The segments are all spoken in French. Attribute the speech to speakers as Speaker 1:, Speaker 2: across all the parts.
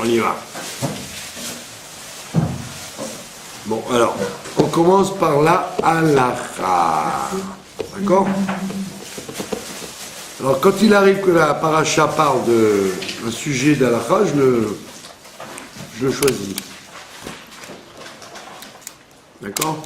Speaker 1: On y va. Bon, alors, on commence par la halakha. D'accord? Alors, quand il arrive que la paracha parle d'un sujet d'halakha, je le choisis. D'accord?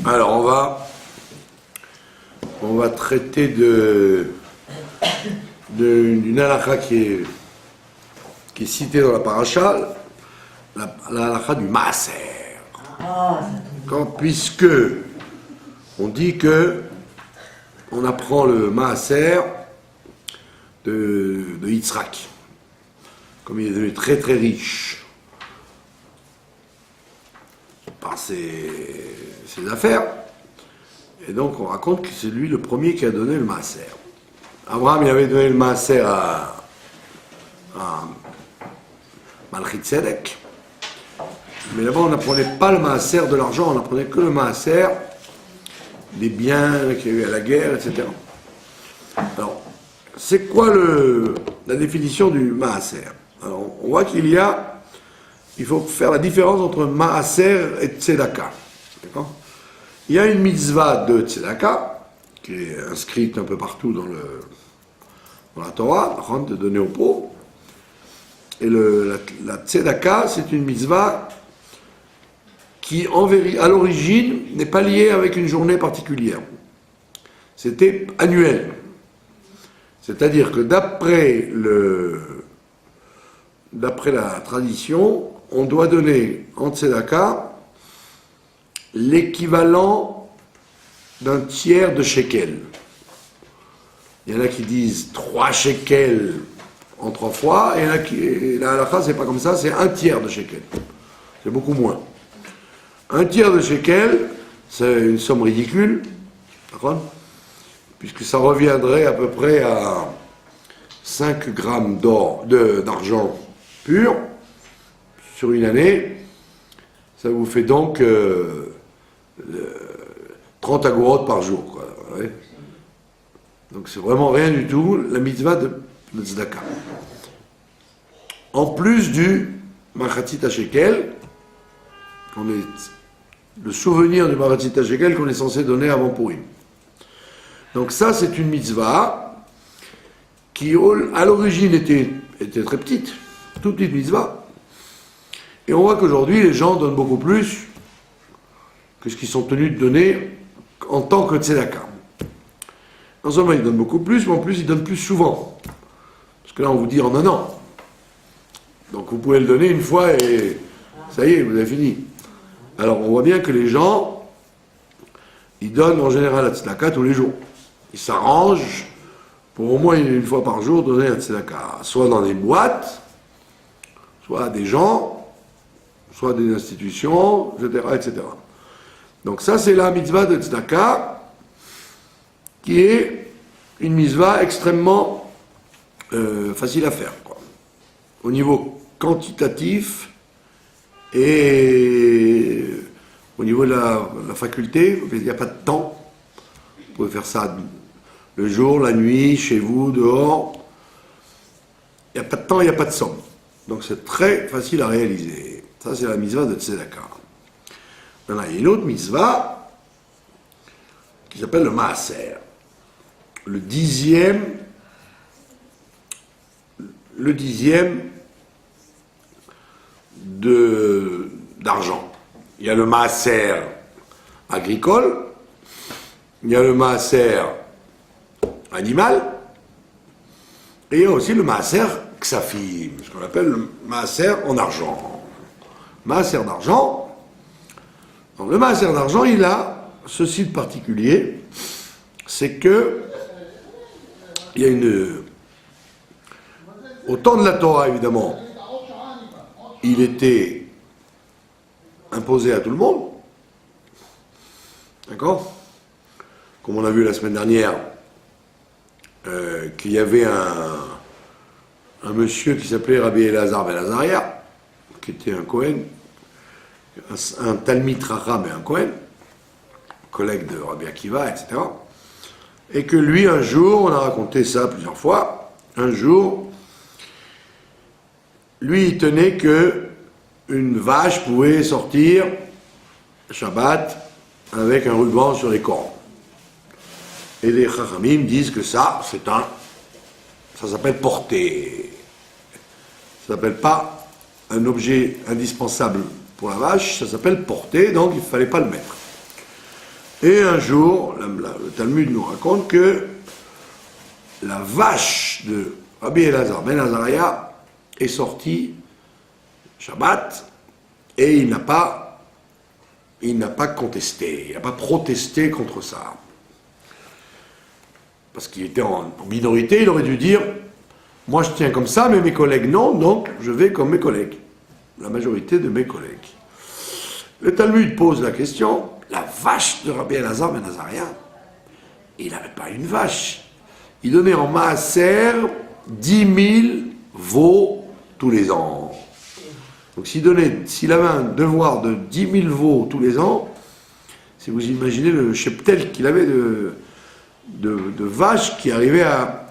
Speaker 1: Alors, on va traiter d'une halakha qui est citée dans la paracha, la halakha du maaser. Puisque on dit que on apprend le maaser de Yitzhak, comme il est devenu très très riche par ses affaires, et donc on raconte que c'est lui le premier qui a donné le maaser. Abraham, il avait donné le maaser à Malchit Tzedek, mais là-bas on n'apprenait pas le maaser de l'argent, on n'apprenait que le maaser des biens qu'il y a eu à la guerre, etc. Alors, c'est quoi la définition du maaser? Alors, on voit il faut faire la différence entre maaser et tzedaka. D'accord? Il y a une mitzvah de tzedaka, qui est inscrite un peu partout dans la Torah, de donner aux pauvres. Et la tzedaka, c'est une mitzvah qui, à l'origine, n'est pas liée avec une journée particulière. C'était annuel. C'est-à-dire que d'après la tradition, on doit donner en tzedaka l'équivalent d'un tiers de shekel. Il y en a qui disent 3 shekels en 3 fois, et il y en a la halakha, c'est pas comme ça, c'est un tiers de shekel. C'est beaucoup moins. Un tiers de shekel, c'est une somme ridicule, d'accord? Puisque ça reviendrait à peu près à 5 grammes d'argent pur sur une année. Ça vous fait donc 30 agorotes par jour, quoi, ouais. Donc c'est vraiment rien du tout, la mitzvah de tzedaka. En plus du machatzit shekel, le souvenir du machatzit shekel qu'on est censé donner avant Purim. Donc ça, c'est une mitzvah qui, à l'origine, était très petite, toute petite mitzvah. Et on voit qu'aujourd'hui, les gens donnent beaucoup plus que ce qu'ils sont tenus de donner en tant que tzedaka. Non seulement ils donnent beaucoup plus, mais en plus ils donnent plus souvent. Parce que là, on vous dit en un an. Donc vous pouvez le donner une fois et ça y est, vous avez fini. Alors on voit bien que les gens, ils donnent en général la tzedaka tous les jours. Ils s'arrangent pour au moins une fois par jour donner la tzedaka, soit dans des boîtes, soit à des gens, soit à des institutions, etc., etc. Donc ça, c'est la mitzvah de tzedaka, qui est une mitzvah extrêmement facile à faire, quoi. Au niveau quantitatif et au niveau de la faculté, il n'y a pas de temps. Vous pouvez faire ça le jour, la nuit, chez vous, dehors. Il n'y a pas de temps, il n'y a pas de somme. Donc c'est très facile à réaliser. Ça, c'est la mitzvah de tzedaka. Maintenant, il y a une autre mitzvah qui s'appelle le maaser. Le dixième d'argent. Il y a le maaser agricole, il y a le maaser animal, et il y a aussi le maaser ksafim, ce qu'on appelle le maaser en argent. Maaser d'argent. Donc, le maaser d'argent, il a ceci de particulier, c'est que il y a au temps de la Torah, évidemment, il était imposé à tout le monde. D'accord? Comme on a vu la semaine dernière, qu'il y avait un monsieur qui s'appelait Rabbi Elazar Ben Azaria, qui était un Kohen, un Talmid Racham et un Kohen, collègue de Rabbi Akiva, etc. Et que lui, un jour, on a raconté ça plusieurs fois, un jour, lui, il tenait que une vache pouvait sortir Shabbat avec un ruban sur les cornes. Et les Chachamim disent que ça s'appelle porter. Ça s'appelle pas un objet indispensable pour la vache, ça s'appelle porter, donc il ne fallait pas le mettre. Et un jour, le Talmud nous raconte que la vache de Rabbi Elazar ben Azariah est sortie Shabbat et il n'a pas contesté, il n'a pas protesté contre ça. Parce qu'il était en minorité, il aurait dû dire « Moi je tiens comme ça, mais mes collègues non, donc je vais comme mes collègues. » La majorité de mes collègues. Le Talmud pose la question, la vache de Rabbi Elazar ben Azariah, il n'avait pas une vache. Il donnait en maaser 10 000 veaux tous les ans. Donc s'il avait un devoir de 10 000 veaux tous les ans, si vous imaginez le cheptel qu'il avait de vaches qui arrivaient à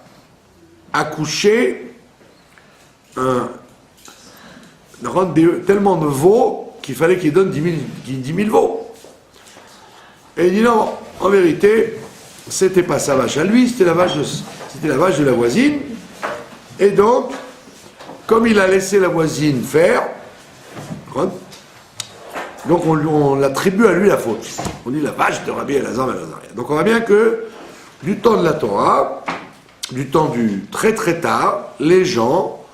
Speaker 1: accoucher tellement de veaux qu'il fallait qu'il donne 10 000 veaux. Et il dit non, en vérité, c'était pas sa vache à lui, c'était la vache de la voisine. Et donc, comme il a laissé la voisine faire, donc on l'attribue à lui la faute. On dit la vache de Rabbi Elazar ben Azariah. Donc on voit bien que du temps de la Torah, du temps du très très tard, les gens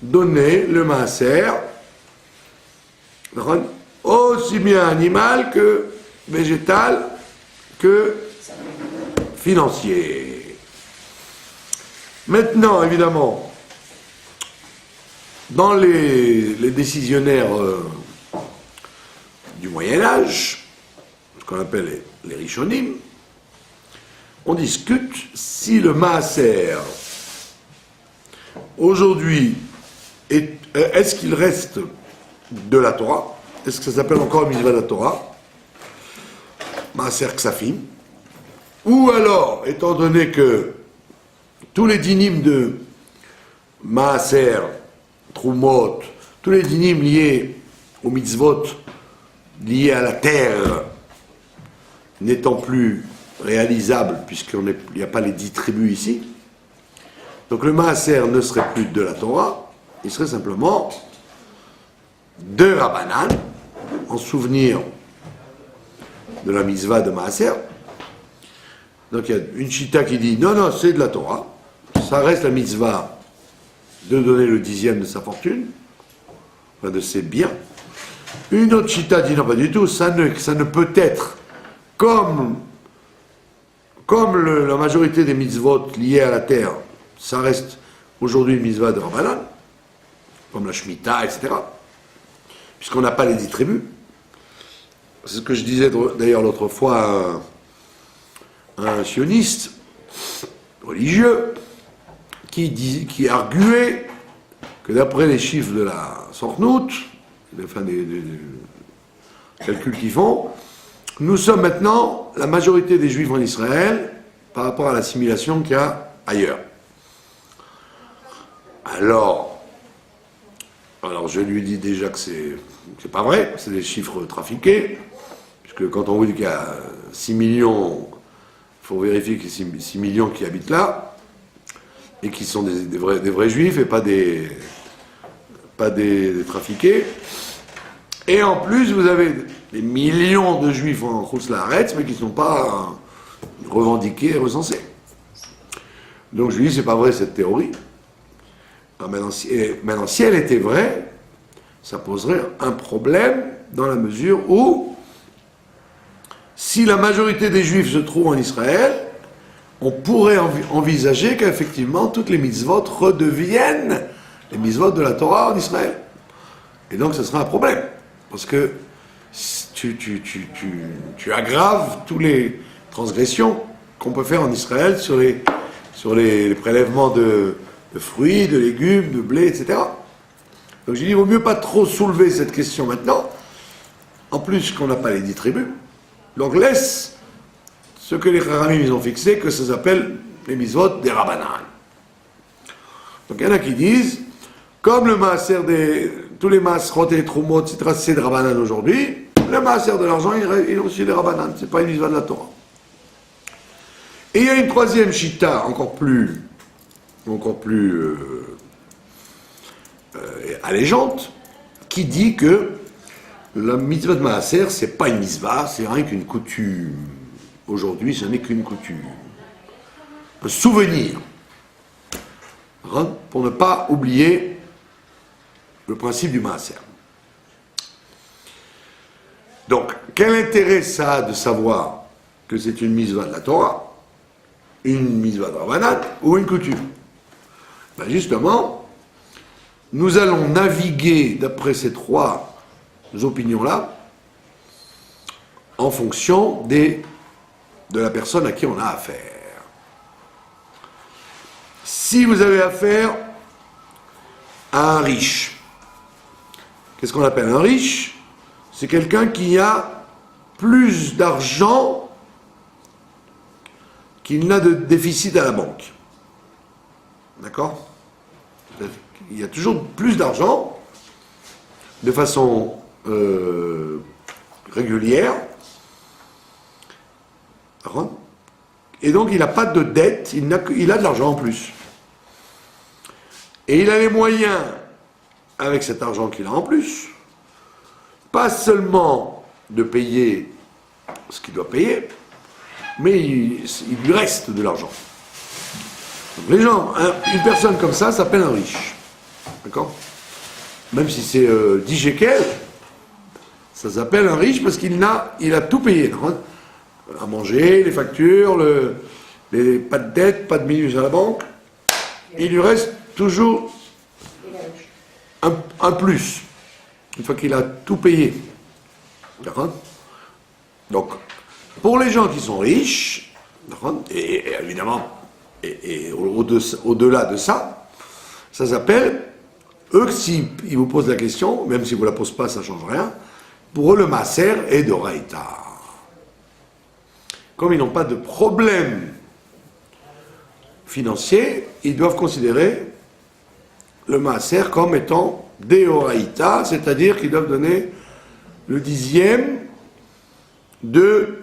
Speaker 1: donnaient le maaser aussi bien animal que végétal que financier. Maintenant, évidemment, dans les décisionnaires du Moyen-Âge, ce qu'on appelle les Rishonim, on discute si le maaser, aujourd'hui, est-ce qu'il reste de la Torah? Est-ce que ça s'appelle encore le mitzvah de la Torah? Maaser Ksafim. Ou alors, étant donné que tous les dynimes de Maaser, Trumot, tous les dynimes liés aux mitzvot, liés à la terre, n'étant plus réalisables, puisqu'il n'y a pas les 10 tribus ici, donc le Maaser ne serait plus de la Torah, il serait simplement de Rabbanan, en souvenir de la mitzvah de Maaser. Donc il y a une chita qui dit non, c'est de la Torah, ça reste la mitzvah de donner le 10e de sa fortune, enfin de ses biens. Une autre chita dit non, pas du tout, ça ne peut être comme la majorité des mitzvot liées à la terre, ça reste aujourd'hui une mitzvah de Rabbanan, comme la Shemitah, etc., puisqu'on n'a pas les 10 tribus. C'est ce que je disais d'ailleurs l'autre fois à un sioniste religieux qui arguait que d'après les chiffres de la Sornout, des calculs qu'ils font, nous sommes maintenant la majorité des Juifs en Israël par rapport à l'assimilation qu'il y a ailleurs. Alors je lui dis déjà que c'est pas vrai, c'est des chiffres trafiqués, puisque quand on vous dit qu'il y a 6 millions, il faut vérifier qu'il y a 6 millions qui habitent là, et qui sont des vrais juifs et pas des trafiqués. Et en plus, vous avez des millions de juifs en Chutz La'aretz, mais qui ne sont pas revendiqués et recensés. Donc je lui dis, c'est pas vrai cette théorie. Maintenant, si elle était vraie, ça poserait un problème dans la mesure où, si la majorité des Juifs se trouve en Israël, on pourrait envisager qu'effectivement toutes les mitzvot redeviennent les mitzvot de la Torah en Israël. Et donc ce sera un problème, parce que tu aggraves toutes les transgressions qu'on peut faire en Israël sur les prélèvements de fruits, de légumes, de blé, etc. Donc j'ai dit, il vaut mieux pas trop soulever cette question maintenant, en plus qu'on n'a pas les 10 tribus, donc laisse ce que les Chachamim ils ont fixé, que ça s'appelle les mitzvot des Rabbanan. Donc il y en a qui disent, comme le maaser tous les maaserot et les trumot, c'est de Rabbanan aujourd'hui, le maaser de l'argent, il est aussi des Rabbanan, c'est pas une mitzvah de la Torah. Et il y a une troisième chita, encore plus allégeante, qui dit que la mitzvah de maaser, c'est pas une mitzvah, c'est rien qu'une coutume. Aujourd'hui, ce n'est qu'une coutume. Un souvenir. Pour ne pas oublier le principe du maaser. Donc, quel intérêt ça a de savoir que c'est une mitzvah de la Torah, une mitzvah de Rabbanan ou une coutume? Ben justement, nous allons naviguer d'après ces trois opinions-là en fonction de la personne à qui on a affaire. Si vous avez affaire à un riche, qu'est-ce qu'on appelle un riche? C'est quelqu'un qui a plus d'argent qu'il n'a de déficit à la banque. D'accord? Il y a toujours plus d'argent de façon régulière. Et donc il n'a pas de dette, il a de l'argent en plus. Et il a les moyens, avec cet argent qu'il a en plus, pas seulement de payer ce qu'il doit payer, mais il lui reste de l'argent. Donc les gens, une personne comme ça s'appelle un riche. D'accord? Même si c'est 10 shekels, ça s'appelle un riche parce qu'il a tout payé. À manger, les factures, pas de dette, pas de minus à la banque. Il lui reste toujours un plus, une fois qu'il a tout payé. D'accord? Donc, pour les gens qui sont riches, et évidemment, et au-delà de ça, ça s'appelle, eux, s'ils vous posent la question, même si vous ne la posez pas, ça ne change rien, pour eux, le maaser est d'oraïta. Comme ils n'ont pas de problème financier, ils doivent considérer le maaser comme étant d'oraïta, c'est-à-dire qu'ils doivent donner le 10e de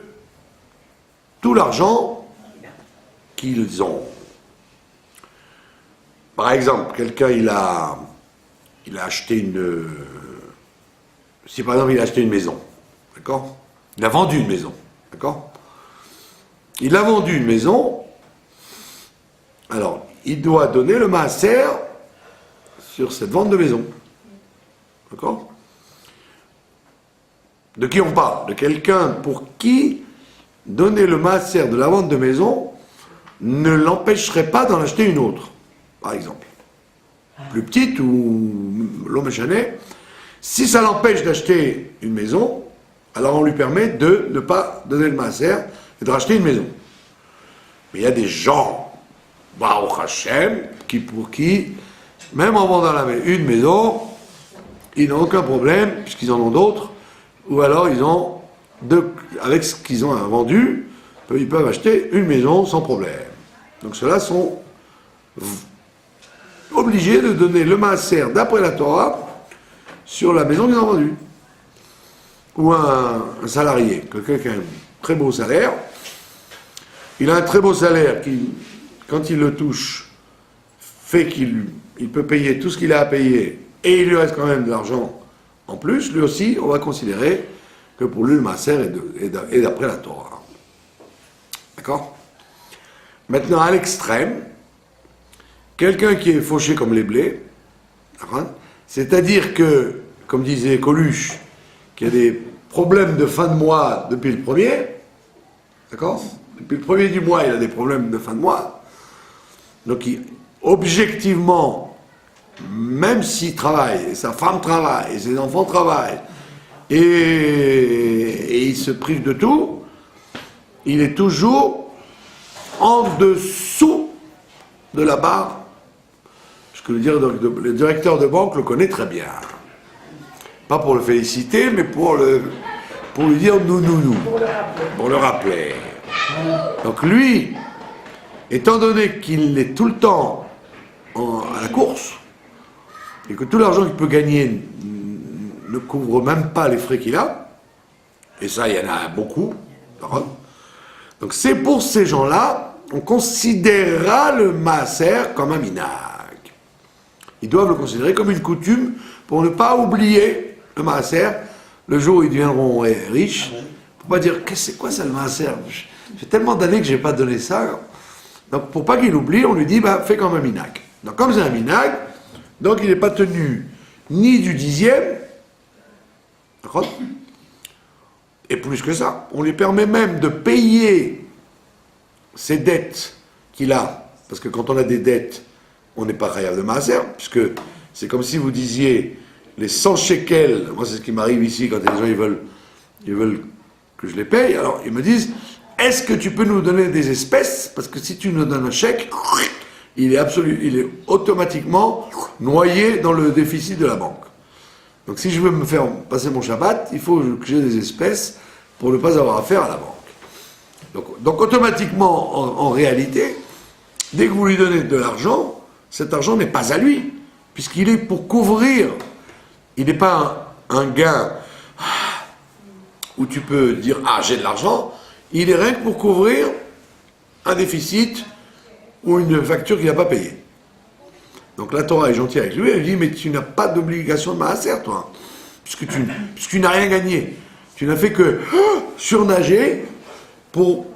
Speaker 1: tout l'argent qu'ils ont. Par exemple, quelqu'un il a acheté si par exemple il a acheté une maison, d'accord? Il a vendu une maison, d'accord? Il a vendu une maison, alors il doit donner le maaser sur cette vente de maison, d'accord? De qui on parle? De quelqu'un pour qui donner le maaser de la vente de maison ne l'empêcherait pas d'en acheter une autre, par exemple. Plus petite ou l'homme chané. Si ça l'empêche d'acheter une maison, alors on lui permet de ne pas donner le maaser et de racheter une maison. Mais il y a des gens, Baruch Hashem, pour qui, même en vendant une maison, ils n'ont aucun problème, puisqu'ils en ont d'autres, ou alors ils ont, avec ce qu'ils ont vendu, ils peuvent acheter une maison sans problème. Donc ceux-là sont obligés de donner le maaser d'après la Torah sur la maison qu'ils ont vendue. Ou un salarié, quelqu'un qui a un très beau salaire, il a un très beau salaire qui, quand il le touche, fait qu'il peut payer tout ce qu'il a à payer et il lui reste quand même de l'argent en plus, lui aussi, on va considérer que pour lui le maaser est d'après la Torah. D'accord? Maintenant, à l'extrême, quelqu'un qui est fauché comme les blés, c'est-à-dire que, comme disait Coluche, qu'il y a des problèmes de fin de mois depuis le premier, d'accord? Depuis le premier du mois, il a des problèmes de fin de mois. Donc, objectivement, même s'il travaille, et sa femme travaille, et ses enfants travaillent, et il se prive de tout, il est toujours en dessous de la barre. Ce que le directeur de banque le connaît très bien. Pas pour le féliciter, mais pour pour lui dire nous.
Speaker 2: Pour le rappeler.
Speaker 1: Pour le rappeler. Donc lui, étant donné qu'il est tout le temps à la course, et que tout l'argent qu'il peut gagner ne couvre même pas les frais qu'il a, et ça, il y en a beaucoup, donc c'est pour ces gens-là, on considérera le maaser comme un minag. Ils doivent le considérer comme une coutume pour ne pas oublier le maaser le jour où ils deviendront riches, pour pas dire, c'est quoi ça le maaser? J'ai tellement d'années que je n'ai pas donné ça. Donc pour pas qu'il oublie, on lui dit, fais comme un minag. Donc comme c'est un minag, donc il n'est pas tenu ni du 10e, d'accord? Et plus que ça, on lui permet même de payer ses dettes qu'il a, parce que quand on a des dettes, on n'est pas khayab de maaser, puisque c'est comme si vous disiez les 100 shekels, moi c'est ce qui m'arrive ici quand les gens ils veulent que je les paye, alors ils me disent, est-ce que tu peux nous donner des espèces, parce que si tu nous donnes un chèque, il est automatiquement noyé dans le déficit de la banque. Donc si je veux me faire passer mon Shabbat, il faut que j'ai des espèces pour ne pas avoir affaire à la banque. Donc automatiquement, en réalité, dès que vous lui donnez de l'argent, cet argent n'est pas à lui, puisqu'il est pour couvrir. Il n'est pas un gain où tu peux dire « Ah, j'ai de l'argent », il est rien que pour couvrir un déficit ou une facture qu'il n'a pas payée. Donc la Torah est gentille avec lui, elle dit « Mais tu n'as pas d'obligation de maaser, toi, puisque tu n'as rien gagné. Tu n'as fait que surnager pour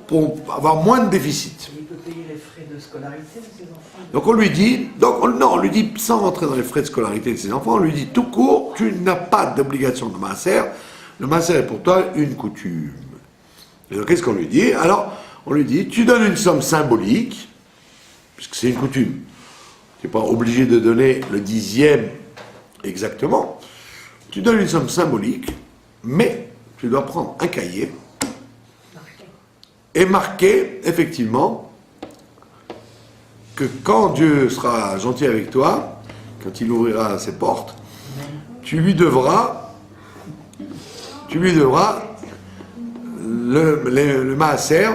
Speaker 1: avoir moins de déficit. »
Speaker 2: Il peut payer les frais de scolarité de ses enfants.
Speaker 1: Donc on lui dit, on lui dit, sans rentrer dans les frais de scolarité de ses enfants, on lui dit tout court, tu n'as pas d'obligation de maaser, le maaser est pour toi une coutume. Et donc qu'est-ce qu'on lui dit? Alors, on lui dit, tu donnes une somme symbolique, puisque c'est une coutume. Tu n'es pas obligé de donner le 10e exactement. Tu donnes une somme symbolique, mais tu dois prendre un cahier et marquer, effectivement, que quand Dieu sera gentil avec toi, quand il ouvrira ses portes, tu lui devras le maaser.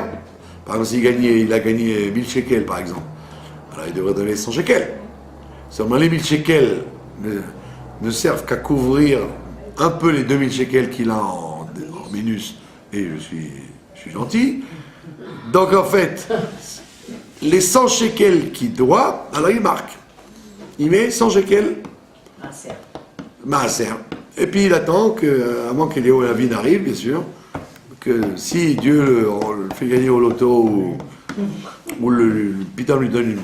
Speaker 1: Par exemple, il a gagné 1000 shekels, par exemple. Alors il devrait donner 100 shekels. Seulement les 1000 shekels ne servent qu'à couvrir un peu les 2000 shekels qu'il a en minus. Et je suis gentil. Donc en fait, les 100 shekels qu'il doit, alors il marque. Il met 100 shekels maaser. Et puis il attend avant que Léo Lavine arrive, bien sûr, que si Dieu le fait gagner au loto ou le Piton lui donne une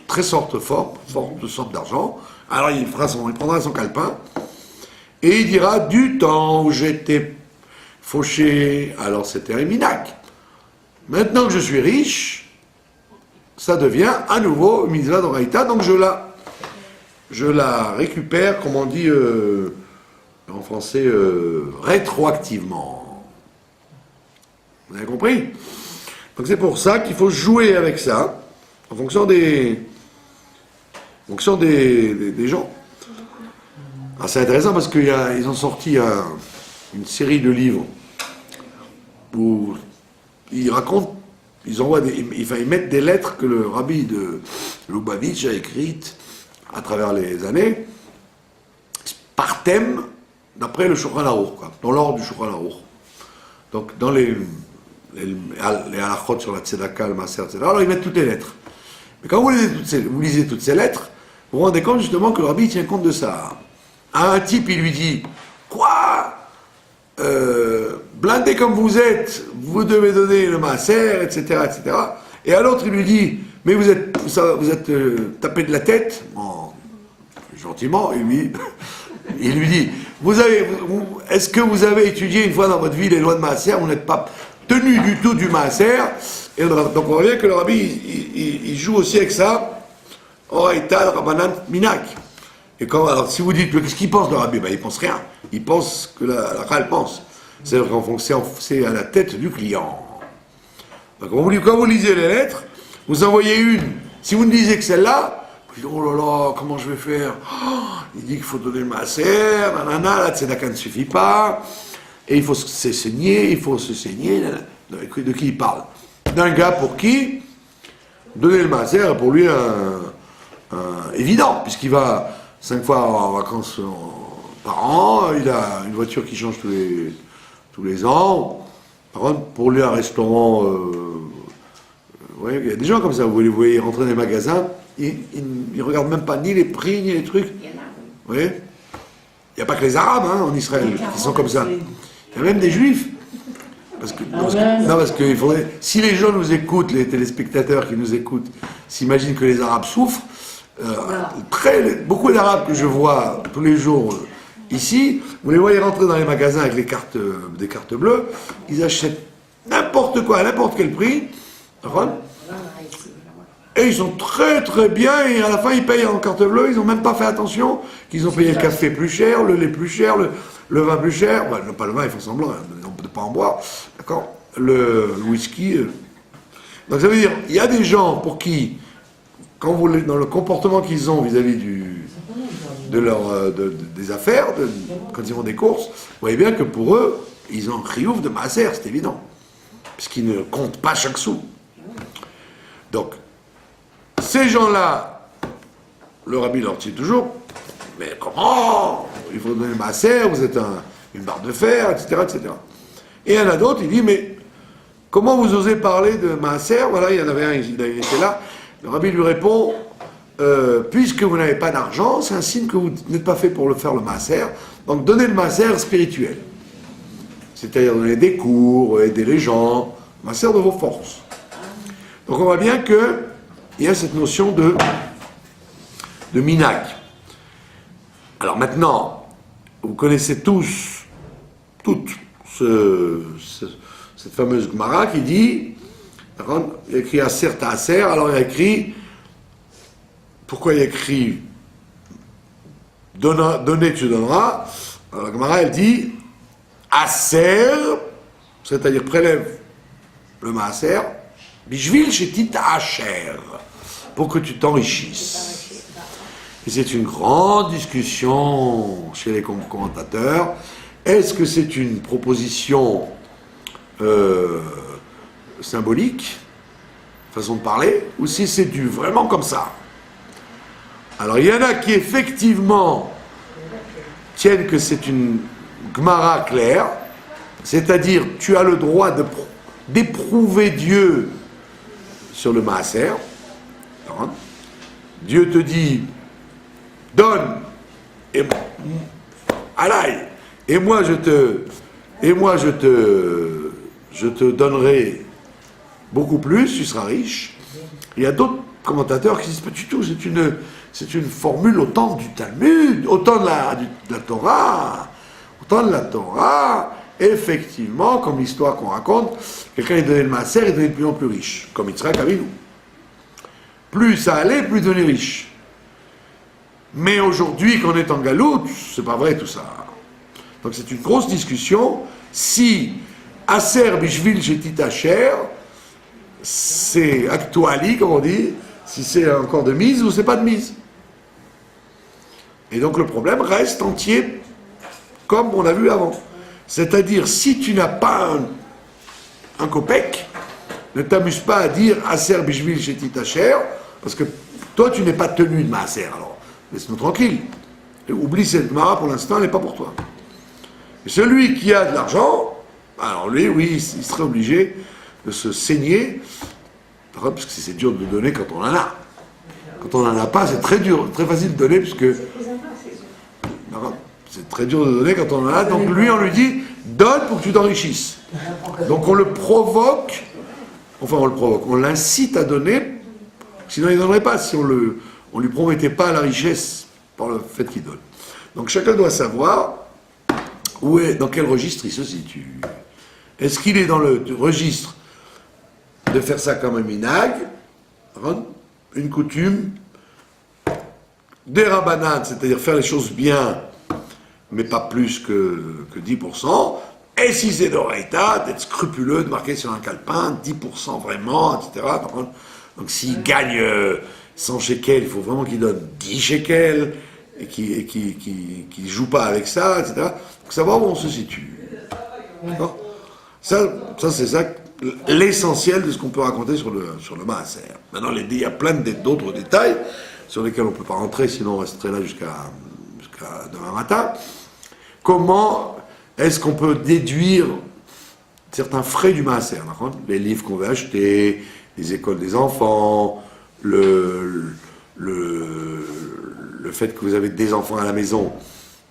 Speaker 1: très forte sorte d'argent, alors il prendra son calepin et il dira du temps où j'étais fauché, alors c'était un minac. Maintenant que je suis riche, ça devient à nouveau une mitzvah d'oraïta, donc je la récupère, comme on dit en français, rétroactivement. Vous avez compris? Donc c'est pour ça qu'il faut jouer avec ça, en fonction des gens. Alors c'est intéressant parce qu'ils ont sorti une série de livres où ils racontent, ils mettent des lettres que le rabbi de Lubavitch a écrites à travers les années, par thème, d'après le Shulchan Aruch, dans l'ordre du Shulchan Aruch. Donc dans les halachot sur la tzedaka, le maaser, etc. Alors ils mettent toutes les lettres. Mais quand vous lisez toutes ces lettres, vous vous rendez compte justement que le rabbi tient compte de ça. À un type, il lui dit « Quoi blindé comme vous êtes, vous devez donner le maaser, etc., etc. » Et à l'autre, il lui dit « Mais vous êtes tapé de la tête ?» Bon, gentiment, il lui dit « Est-ce que vous avez étudié une fois dans votre vie les lois de maaser? Vous n'êtes pas tenu du tout du maaser. » Et donc on voit bien que le rabbi, il joue aussi avec ça. Oraïta, Rabbanan, Minak. Et alors si vous dites, qu'est-ce qu'il pense le rabbi? Il pense rien. Il pense que la Chal pense. C'est-à-dire qu'en fonction, c'est à la tête du client. Donc quand vous lisez les lettres, vous envoyez une. Si vous ne lisez que celle-là, vous dites, oh là là, comment je vais faire? Il dit qu'il faut donner le maaser, nanana, la tzedaka ne suffit pas. et il faut se saigner, de qui il parle? D'un gars pour qui donner le maaser est pour lui évident, puisqu'il va 5 fois en vacances par an, il a une voiture qui change tous les ans. Par contre, pour lui, un restaurant, il y a des gens comme ça, vous les voyez rentrer dans les magasins, ils ne regardent même pas ni les prix, ni les trucs.
Speaker 3: Il y en a, oui.
Speaker 1: Vous voyez? Il n'y a pas que les Arabes en Israël qui sont comme ça. Il y a même des Juifs. Parce que il faudrait, si les gens nous écoutent, les téléspectateurs qui nous écoutent, s'imaginent que les Arabes souffrent, beaucoup d'Arabes que je vois tous les jours ici, vous les voyez rentrer dans les magasins avec des cartes bleues, ils achètent n'importe quoi, à n'importe quel prix, et ils sont très très bien, et à la fin ils payent en carte bleue, ils n'ont même pas fait attention qu'ils ont payé le café plus cher, le lait plus cher, le vin plus cher, pas le vin, ils font semblant, on ne peut pas en boire, d'accord, le whisky. Donc ça veut dire, il y a des gens pour qui, dans le comportement qu'ils ont vis-à-vis des affaires, quand ils font des courses, vous voyez bien que pour eux, ils ont un chiyuv de maaser, c'est évident, puisqu'ils ne comptent pas chaque sou. Donc, ces gens-là, le rabbi leur dit toujours, mais comment? Il faut donner le maaser, vous êtes une barre de fer, etc., etc. Et il y en a d'autres, il dit, mais comment vous osez parler de maaser? Voilà, il y en avait un, il était là. Le rabbi lui répond, puisque vous n'avez pas d'argent, c'est un signe que vous n'êtes pas fait pour faire le maaser. Donc donnez le maaser spirituel. C'est-à-dire donner des cours, aider les gens, maaser de vos forces. Donc on voit bien qu'il y a cette notion de minag. Alors maintenant, vous connaissez tous, cette fameuse Gemara qui dit, il y a écrit Aser Ta'aser, alors il y a écrit, pourquoi il y a écrit donner tu donneras, alors la Gemara elle dit Aser, c'est-à-dire prélève le maaser, Bishvil shetit asher, pour que tu t'enrichisses. Et c'est une grande discussion chez les commentateurs. Est-ce que c'est une proposition symbolique, façon de parler, ou si c'est vraiment comme ça? Alors il y en a qui effectivement tiennent que c'est une Gemara claire, c'est-à-dire tu as le droit d'éprouver Dieu sur le maaser. Dieu te dit donne et moi je te donnerai beaucoup plus, tu seras riche. Il y a d'autres commentateurs qui disent pas du tout, c'est une formule autant du Talmud, autant de la Torah, effectivement, comme l'histoire qu'on raconte, quelqu'un il donnait le maaser, il devenait de plus en plus riche, comme Yitzhak Avinu. Plus ça allait, plus il devenait riche. Mais aujourd'hui, qu'on est en galoute, c'est pas vrai tout ça. Donc c'est une grosse discussion. Si Aser Bishvil Shetit Asher, c'est actuali, comme on dit, si c'est encore de mise ou c'est pas de mise. Et donc le problème reste entier, comme on a vu avant. C'est-à-dire, si tu n'as pas un copec, ne t'amuse pas à dire Aser Bishvil Shetit Asher, parce que toi tu n'es pas tenu de maaser, alors laisse-nous tranquille. Oublie cette Gemara, pour l'instant, elle n'est pas pour toi. Et celui qui a de l'argent, alors lui, oui, il serait obligé de se saigner, parce que c'est dur de donner quand on en a. Quand on n'en a pas, c'est très dur, très facile de donner, puisque c'est très dur de donner quand on en a. Donc lui, on lui dit, donne pour que tu t'enrichisses. Donc on le provoque, on l'incite à donner, sinon il ne donnerait pas, si on lui promettait pas la richesse par le fait qu'il donne. Donc chacun doit savoir dans quel registre il se situe. Est-ce qu'il est dans le registre de faire ça comme un minag, une coutume, des rabanades, c'est-à-dire faire les choses bien, mais pas plus que 10%, et si c'est d'oreita, d'être scrupuleux, de marquer sur un calepin, 10% vraiment, etc. Donc s'il gagne 100 shekels, il faut vraiment qu'il donne 10 shekels, et qu'il ne joue pas avec ça, etc. Donc savoir où on se situe. D'accord. Ça c'est ça, l'essentiel de ce qu'on peut raconter sur le Maaser. Maintenant, il y a plein d'autres détails sur lesquels on ne peut pas rentrer, sinon on resterait là jusqu'à demain matin. Comment est-ce qu'on peut déduire certains frais du Maaser, les livres qu'on veut acheter, les écoles des enfants, le fait que vous avez des enfants à la maison,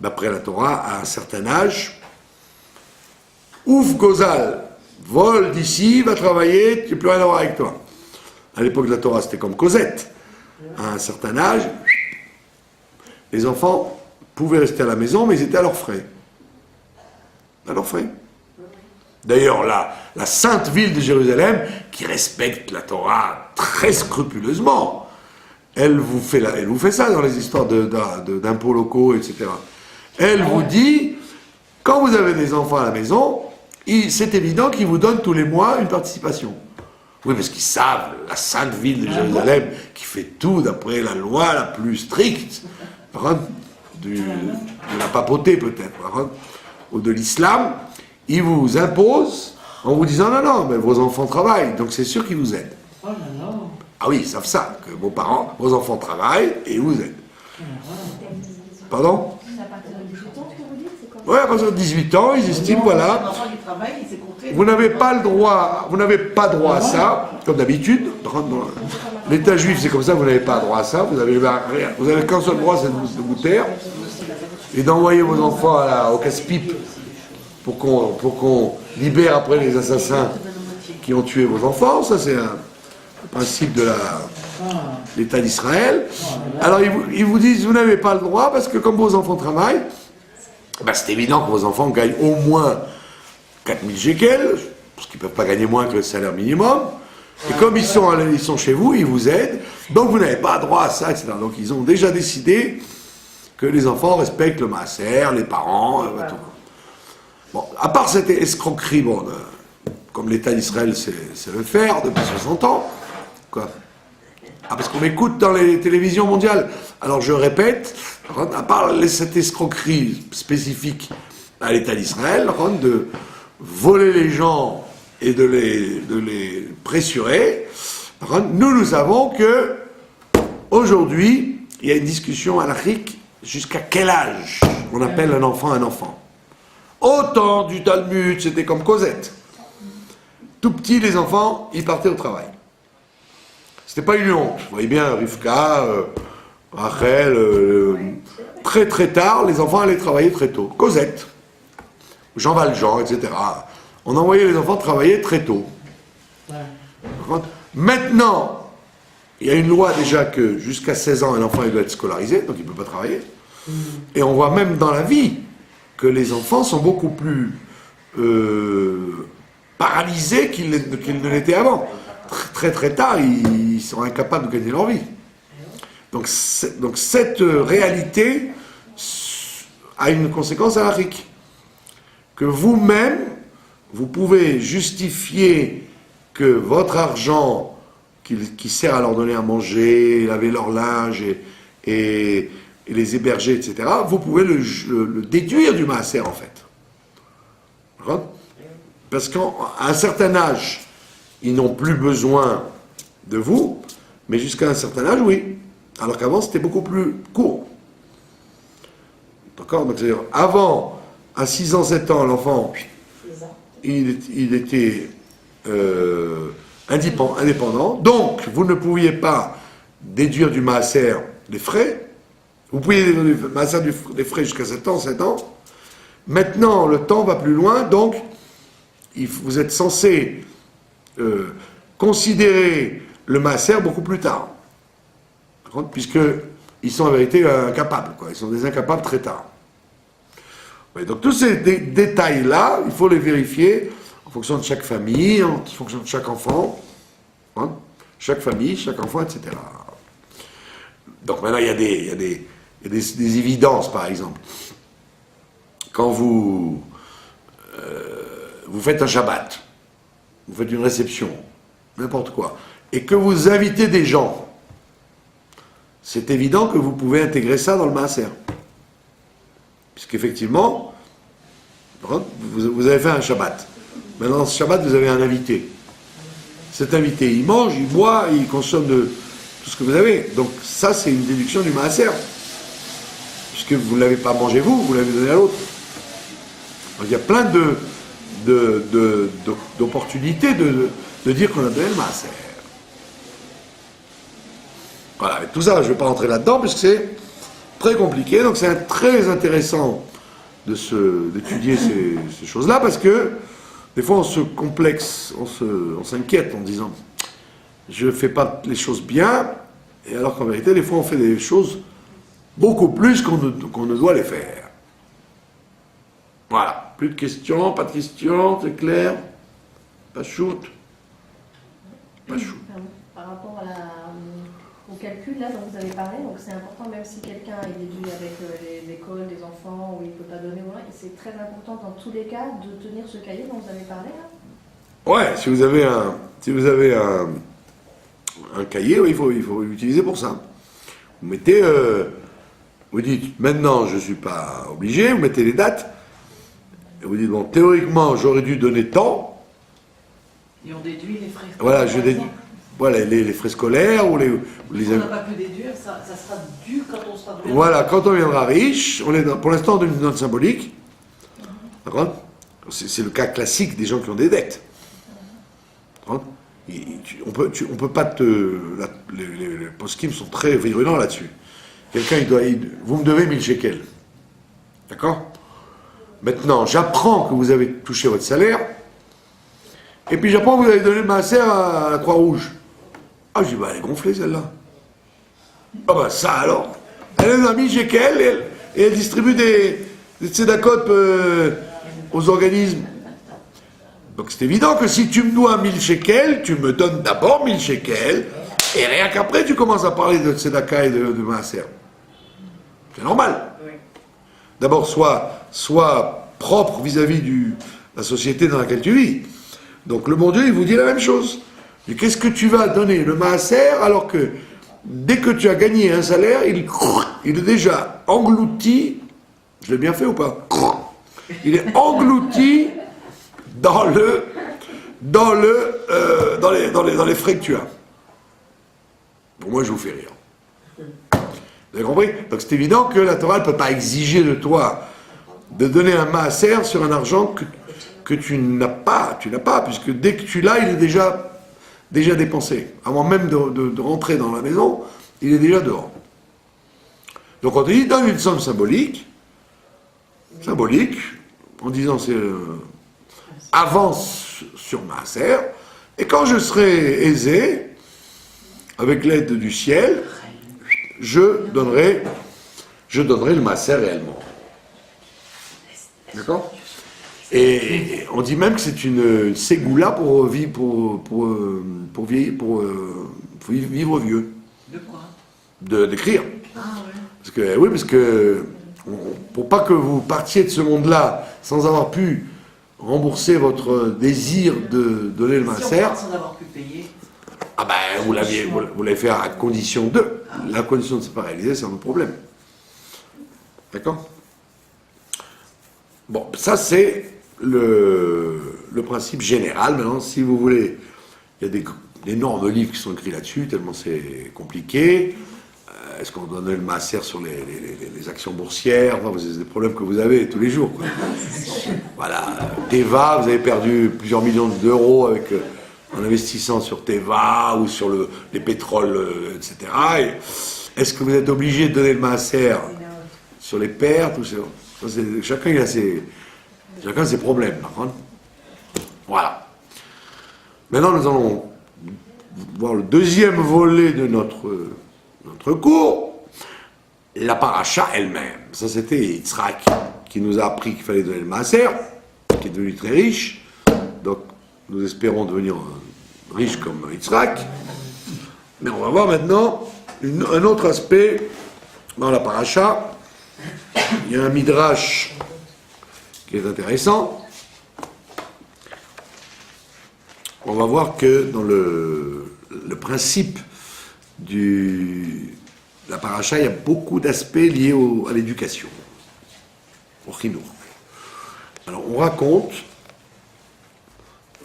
Speaker 1: d'après la Torah, à un certain âge, ouf Gozal, vole d'ici, va travailler, tu n'as plus rien à voir avec toi. À l'époque de la Torah, c'était comme Cosette. À un certain âge, les enfants pouvaient rester à la maison, mais ils étaient à leurs frais. À leurs frais. D'ailleurs, la sainte ville de Jérusalem, qui respecte la Torah très scrupuleusement, elle vous fait ça dans les histoires d'impôts locaux, etc. Elle vous dit, quand vous avez des enfants à la maison, c'est évident qu'ils vous donnent tous les mois une participation. Oui, parce qu'ils savent, la sainte ville de Jérusalem, qui fait tout d'après la loi la plus stricte, de la papauté peut-être, ou de l'islam, ils vous imposent en vous disant non, mais vos enfants travaillent, donc c'est sûr qu'ils vous aident.
Speaker 2: Oh là là.
Speaker 1: Ah oui, ils savent ça, que vos enfants travaillent et ils vous aident. Pardon?
Speaker 3: C'est à partir de 18 ans que vous dites, c'est quoi?
Speaker 1: Oui, à partir de 18 ans, ils estiment, voilà.
Speaker 2: Un enfant qui travaille, il s'est compté.
Speaker 1: Vous n'avez pas droit à ça, comme d'habitude. Dans l'État juif, c'est comme ça, vous n'avez pas droit à ça. Vous avez qu'un seul droit, c'est de vous taire et d'envoyer vos enfants au casse-pipe pour qu'on libère après les assassins qui ont tué vos enfants. Ça, c'est un principe de l'État d'Israël. Alors, ils vous disent, vous n'avez pas le droit parce que comme vos enfants travaillent, c'est évident que vos enfants gagnent au moins 4000 shekels, parce qu'ils ne peuvent pas gagner moins que le salaire minimum. Et comme ils sont chez vous, ils vous aident, donc vous n'avez pas droit à ça, etc. Donc ils ont déjà décidé que les enfants respectent le maaser, les parents, tout. Bon, à part cette escroquerie, comme l'État d'Israël sait le faire depuis 60 ans, quoi. Ah, parce qu'on m'écoute dans les télévisions mondiales. Alors je répète, à part cette escroquerie spécifique à l'État d'Israël, de voler les gens et de les pressurer, nous savons que aujourd'hui, il y a une discussion halachique jusqu'à quel âge on appelle un enfant un enfant. Au temps du Talmud, c'était comme Cosette. Tout petit, les enfants, ils partaient au travail. C'était pas une honte. Vous voyez bien, Rivka, Rachel, très très tard, les enfants allaient travailler très tôt. Cosette, Jean Valjean, etc. On envoyait les enfants travailler très tôt. Maintenant, il y a une loi déjà que jusqu'à 16 ans, un enfant il doit être scolarisé, donc il ne peut pas travailler. Et on voit même dans la vie que les enfants sont beaucoup plus paralysés qu'ils ne l'étaient avant. Très très tard, ils sont incapables de gagner leur vie. Donc cette réalité a une conséquence halachique. Que vous-même, vous pouvez justifier que votre argent qui sert à leur donner à manger, laver leur linge et les héberger, etc., vous pouvez le déduire du maaser en fait. Parce qu'à un certain âge, ils n'ont plus besoin de vous, mais jusqu'à un certain âge, oui. Alors qu'avant, c'était beaucoup plus court. D'accord? Donc, c'est-à-dire, avant, à 6 ans, 7 ans, l'enfant, il était indépendant. Donc, vous ne pouviez pas déduire du maaser les frais. Vous pouviez déduire du maaser des frais jusqu'à 7 ans. Maintenant, le temps va plus loin, donc, vous êtes censé considérer le maaser beaucoup plus tard. Puisqu'ils sont en vérité incapables, quoi. Ils sont des incapables très tard. Ouais, donc tous ces détails-là, il faut les vérifier en fonction de chaque famille, en fonction de chaque enfant, chaque famille, chaque enfant, etc. Donc maintenant, il y a des évidences, par exemple. Quand vous faites un Shabbat, vous faites une réception, n'importe quoi, et que vous invitez des gens, c'est évident que vous pouvez intégrer ça dans le maaser. Puisqu'effectivement, Vous avez fait un Shabbat. Maintenant, ce Shabbat, vous avez un invité. Cet invité, il mange, il boit, il consomme de tout ce que vous avez. Donc ça, c'est une déduction du maaser. Puisque vous ne l'avez pas mangé vous l'avez donné à l'autre. Donc il y a plein d'opportunités de dire qu'on a donné le maaser. Voilà, avec tout ça, je ne vais pas rentrer là-dedans, parce que c'est très compliqué. Donc c'est très intéressant d'étudier ces choses-là, parce que des fois on se complexe, on s'inquiète en disant je ne fais pas les choses bien, et alors qu'en vérité, des fois on fait des choses beaucoup plus qu'on ne doit les faire. Voilà, plus de questions, pas de questions, c'est clair? Pas shoot? Pas shoot.
Speaker 3: Par rapport au calcul là dont vous avez parlé, donc c'est important même si quelqu'un est déduit avec l'école, des enfants, où il ne peut pas donner ou rien, c'est très important dans tous les cas de tenir ce cahier dont vous avez parlé là.
Speaker 1: Ouais, si vous avez un cahier, oui, il faut l'utiliser pour ça. Vous mettez, vous dites, maintenant je ne suis pas obligé, vous mettez les dates, et vous dites, bon, théoriquement j'aurais dû donner tant.
Speaker 2: Et on déduit les frais.
Speaker 1: Voilà, je déduis. Voilà, les frais scolaires ou les
Speaker 2: Si on n'a pas pu déduire, ça sera dû quand on sera vraiment...
Speaker 1: Voilà, quand on viendra riche, pour l'instant on donne une note symbolique. D'accord? C'est le cas classique des gens qui ont des dettes. D'accord? On peut pas les poskim sont très virulents là-dessus. Quelqu'un, vous me devez 1000 shekels. D'accord? Maintenant, j'apprends que vous avez touché votre salaire, et puis j'apprends que vous avez donné le maaser à la Croix-Rouge. Ah, je dis, bah, elle est gonflée celle-là. Ah, bah, ça alors. Elle est dans 1000 shekels et elle distribue des tzedakot aux organismes. Donc c'est évident que si tu me dois 1000 shekels, tu me donnes d'abord 1000 shekels, et rien qu'après tu commences à parler de tzedaka et de maaser. C'est normal. D'abord, sois propre vis-à-vis de la société dans laquelle tu vis. Donc le bon Dieu, il vous dit la même chose. Et qu'est-ce que tu vas donner le maaser alors que dès que tu as gagné un salaire, il est déjà englouti. Je l'ai bien fait ou pas? Il est englouti dans les frais que tu as. Pour moi, je vous fais rire. Vous avez compris? Donc c'est évident que la Torah ne peut pas exiger de toi de donner un maaser sur un argent que tu n'as pas. Tu n'as pas, puisque dès que tu l'as, il est déjà dépensé. Avant même de rentrer dans la maison, il est déjà dehors. Donc on te dit, donne une somme symbolique, en disant c'est avance sur maaser, et quand je serai aisé, avec l'aide du ciel, je donnerai le maaser réellement. D'accord? Et on dit même que c'est une ségoula pour vivre vieux.
Speaker 2: De quoi?
Speaker 1: D'écrire.
Speaker 2: Ah ouais.
Speaker 1: Parce que pour pas que vous partiez de ce monde-là sans avoir pu rembourser votre désir de donner le
Speaker 2: Si on
Speaker 1: maaser,
Speaker 2: part sans avoir pu payer,
Speaker 1: ah ben vous l'avez fait à condition de. La condition de ne pas réaliser, c'est un autre problème. D'accord? Bon, ça c'est le principe général. Maintenant, si vous voulez, il y a d'énormes livres qui sont écrits là-dessus, tellement c'est compliqué. Est-ce qu'on doit donner le maaser sur les actions boursières? Enfin, c'est des problèmes que vous avez tous les jours, quoi. Voilà, Teva, vous avez perdu plusieurs millions d'euros en investissant sur Teva ou sur les pétroles, etc. Est-ce que vous êtes obligé de donner le maaser sur les pertes ou chacun a ses problèmes, par contre. Voilà. Maintenant, nous allons voir le deuxième volet de notre cours, la paracha elle-même. Ça, c'était Yitzhak qui nous a appris qu'il fallait donner le maaser, qui est devenu très riche. Donc, nous espérons devenir riches comme Yitzhak. Mais on va voir maintenant un autre aspect dans la paracha. Il y a un midrash qui est intéressant. On va voir que dans le principe la paracha, il y a beaucoup d'aspects liés à l'éducation, au chinour. Alors on raconte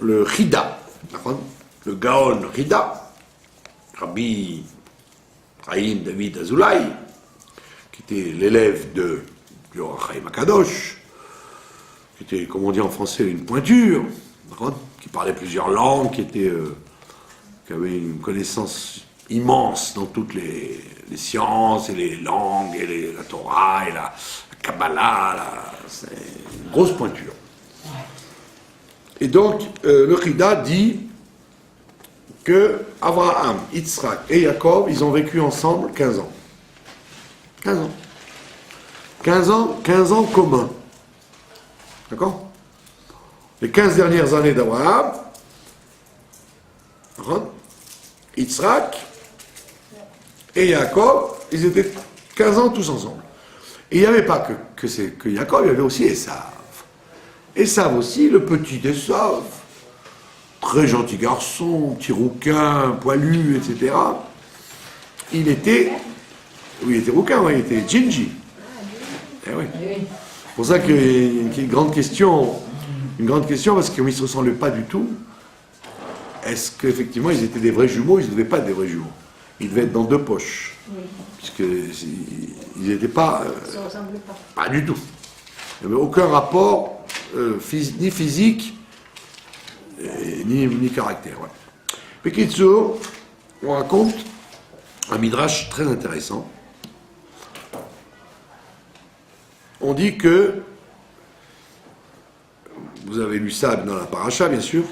Speaker 1: le Chida, le Gaon Chida, Rabbi Chaim David Azoulay, qui était l'élève du Or HaChaim Akadosh, qui était, comme on dit en français, une pointure, qui parlait plusieurs langues, qui avait une connaissance immense dans toutes les sciences et les langues, et la Torah, et la Kabbalah, c'est une grosse pointure. Et donc, le Chida dit que Abraham, Yitzhak et Yaakov, ils ont vécu ensemble 15 ans. 15 ans. 15 ans communs. D'accord? Les 15 dernières années d'Abraham, Yitzhak et Yaakov, ils étaient 15 ans tous ensemble. Et il n'y avait pas que Yaakov, il y avait aussi Esav. Esav aussi, le petit Esav, très gentil garçon, petit rouquin, poilu, etc. Il était rouquin, ouais, il était Gingy. Eh oui. C'est pour ça qu'il y a une grande question, parce qu'ils ne se ressemblaient pas du tout. Est-ce qu'effectivement ils étaient des vrais jumeaux? Ils ne devaient pas être des vrais jumeaux. Ils devaient être dans deux poches. Oui. Puisqu'ils n'étaient pas...
Speaker 3: Ils ne ressemblaient pas.
Speaker 1: Pas du tout. Il n'y avait aucun rapport, ni physique, ni caractère. Ouais. Pekitsour, on raconte un midrash très intéressant. On dit que, vous avez lu ça dans la paracha, bien sûr,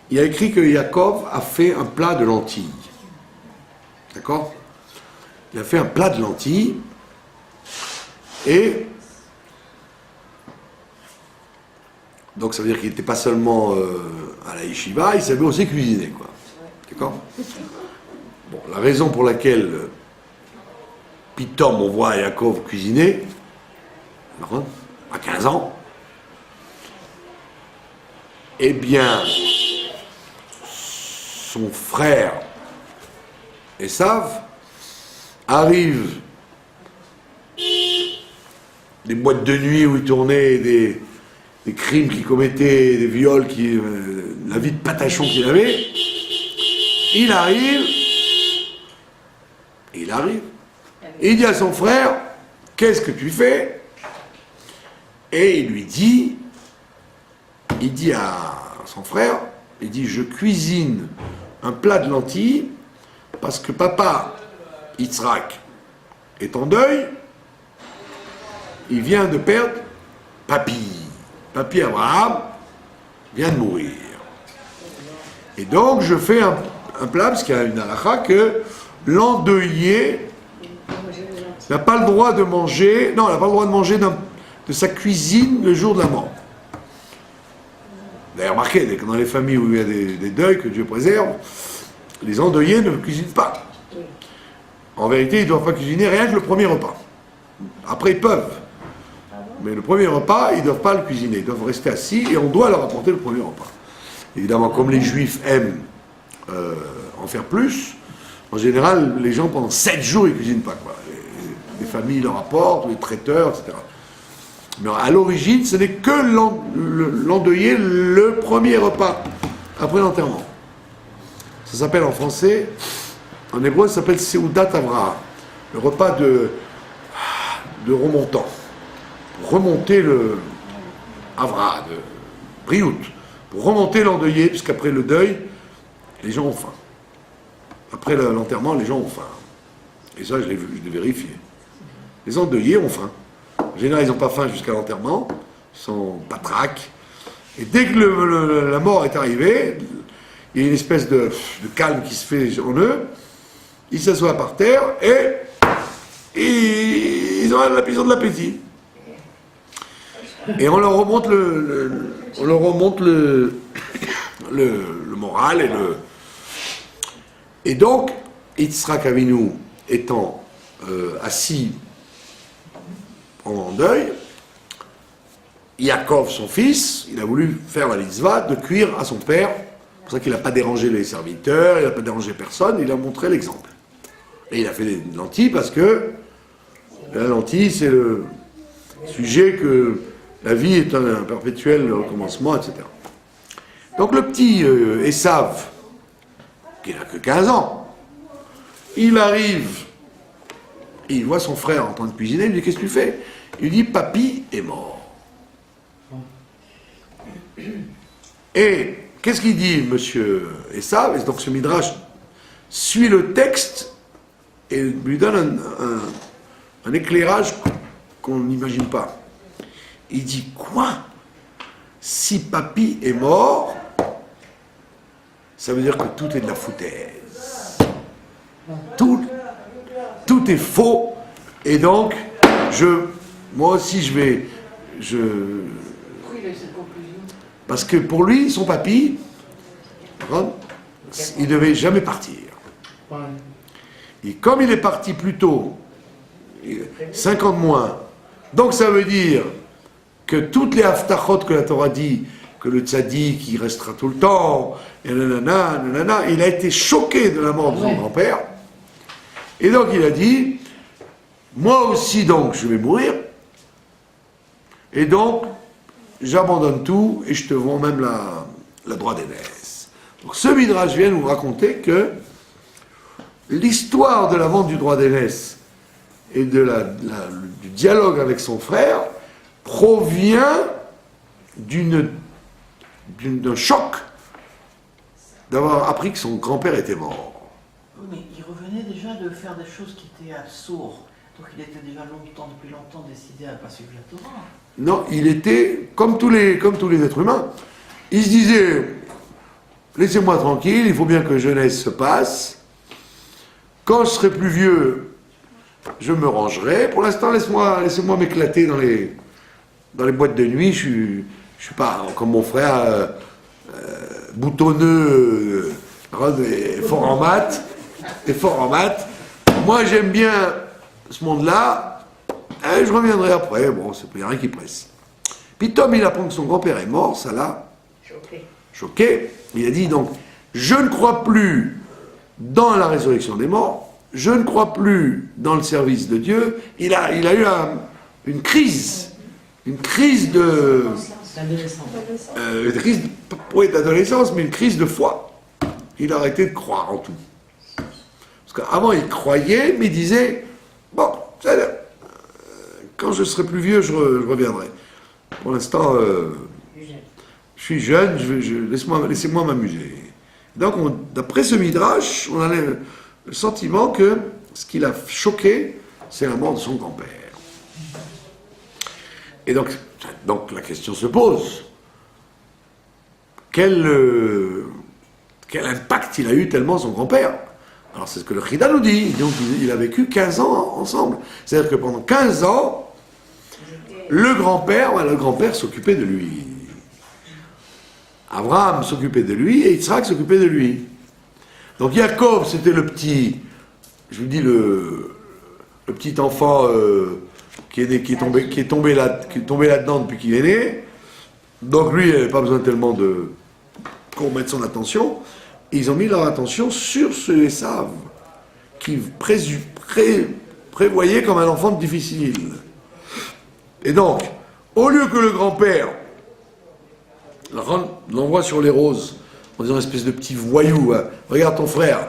Speaker 1: il a écrit que Yaakov a fait un plat de lentilles. D'accord? Il a fait un plat de lentilles, et donc ça veut dire qu'il n'était pas seulement à la yeshiva, il savait aussi cuisiner, quoi. D'accord? Bon, la raison pour laquelle Pitom, on voit Yaakov cuisiner, à 15 ans, eh bien, son frère Esav arrive des boîtes de nuit où il tournait, des crimes qu'il commettait, des viols, la vie de patachon qu'il avait. Il arrive, et il dit à son frère, qu'est-ce que tu fais? Et il dit à son frère, il dit, je cuisine un plat de lentilles parce que papa Yitzhak est en deuil, il vient de perdre papy Abraham vient de mourir. Et donc je fais un plat, parce qu'il y a une halakha que l'endeuillé n'a pas le droit de manger, de sa cuisine le jour de la mort. D'ailleurs, remarquez, dans les familles où il y a des deuils, que Dieu préserve, les endeuillés ne cuisinent pas. En vérité, ils ne doivent pas cuisiner rien que le premier repas. Après, ils peuvent. Mais le premier repas, ils ne doivent pas le cuisiner. Ils doivent rester assis et on doit leur apporter le premier repas. Évidemment, comme les Juifs aiment en faire plus, en général, les gens, pendant 7 jours, ils ne cuisinent pas, quoi. Les familles leur apportent, les traiteurs, etc. Mais à l'origine, ce n'est que l'endeuillé, le premier repas, après l'enterrement. Ça s'appelle en français, en hébreu, ça s'appelle Seudat Avraham, le repas de remontant. Pour remonter le Avraham, de Briout, pour remonter l'endeuillé, puisqu'après le deuil, les gens ont faim. Après l'enterrement, les gens ont faim. Et ça, je l'ai vérifié. Les endeuillés ont faim. En général, ils n'ont pas faim jusqu'à l'enterrement, ils sont patraques. Et dès que la mort est arrivée, il y a une espèce de calme qui se fait en eux, ils s'assoient par terre et ils ont de l'appétit. Et on leur remonte le moral et donc, Yitzhak Avinu étant assis en deuil, Yaakov, son fils, il a voulu faire la mitzvah de cuire à son père. C'est pour ça qu'il n'a pas dérangé les serviteurs, il n'a pas dérangé personne, il a montré l'exemple. Et il a fait des lentilles parce que la lentille, c'est le sujet que La vie est un perpétuel recommencement, etc. Donc le petit Esav, qui n'a que 15 ans, il arrive, il voit son frère en train de cuisiner, il lui dit, qu'est-ce que tu fais? Il lui dit, papy est mort. Et qu'est-ce qu'il dit, monsieur Esav? Et donc ce Midrash suit le texte et lui donne un éclairage qu'on n'imagine pas. Il dit, quoi? Si papy est mort, ça veut dire que tout est de la foutaise. Tout est faux. Et donc, moi aussi je vais...
Speaker 2: Pourquoi il a eu cette conclusion?
Speaker 1: Parce que pour lui, son papy, il ne devait jamais partir. Et comme il est parti plus tôt, 5 ans de moins, donc ça veut dire que toutes les haftachot que la Torah dit, que le tzaddik, il restera tout le temps, et nanana, il a été choqué de la mort de son grand-père. Et donc il a dit, moi aussi donc je vais mourir, et donc j'abandonne tout, et je te vends même la droit d'aînesse. Donc ce Midrash vient nous raconter que l'histoire de la vente du droit d'aînesse et du dialogue avec son frère provient d'un choc d'avoir appris que son grand-père était mort.
Speaker 2: Oui, mais il revenait déjà de faire des choses qui étaient absurdes. Donc il était déjà depuis longtemps décidé à ne pas suivre la Torah.
Speaker 1: Non, il était comme tous les êtres humains. Il se disait, laissez-moi tranquille, il faut bien que jeunesse se passe. Quand je serai plus vieux, je me rangerai. Pour l'instant, laissez-moi m'éclater dans les boîtes de nuit. Je suis pas comme mon frère, boutonneux, et fort en maths. Moi, j'aime bien ce monde-là. Et je reviendrai après. Bon, il n'y a rien qui presse. Puis Tom, il apprend que son grand-père est mort. Ça l'a choqué. Il a dit donc, je ne crois plus dans la résurrection des morts, je ne crois plus dans le service de Dieu. Il a eu une crise de... D'adolescence. Pas d'adolescence, mais une crise de foi. Il a arrêté de croire en tout. Parce qu'avant, il croyait, mais il disait, bon, quand je serai plus vieux, je reviendrai. Pour l'instant, je suis jeune, laissez-moi m'amuser. Donc, d'après ce Midrash, on a le sentiment que ce qui l'a choqué, c'est la mort de son grand-père. Et donc la question se pose. Quel impact il a eu tellement son grand-père? Alors, c'est ce que le Chida nous dit. Donc, il a vécu 15 ans ensemble. C'est-à-dire que pendant 15 ans, le grand-père s'occupait de lui. Abraham s'occupait de lui et Yitzhak s'occupait de lui. Donc Yaakov, c'était le petit, je vous dis le petit enfant qui est tombé là-dedans depuis qu'il est né. Donc lui, il n'avait pas besoin tellement qu'on mette son attention. Et ils ont mis leur attention sur ce Esav qui prévoyait comme un enfant difficile. Et donc, au lieu que le grand-père l'envoie sur les roses, en disant une espèce de petit voyou, hein. Regarde ton frère,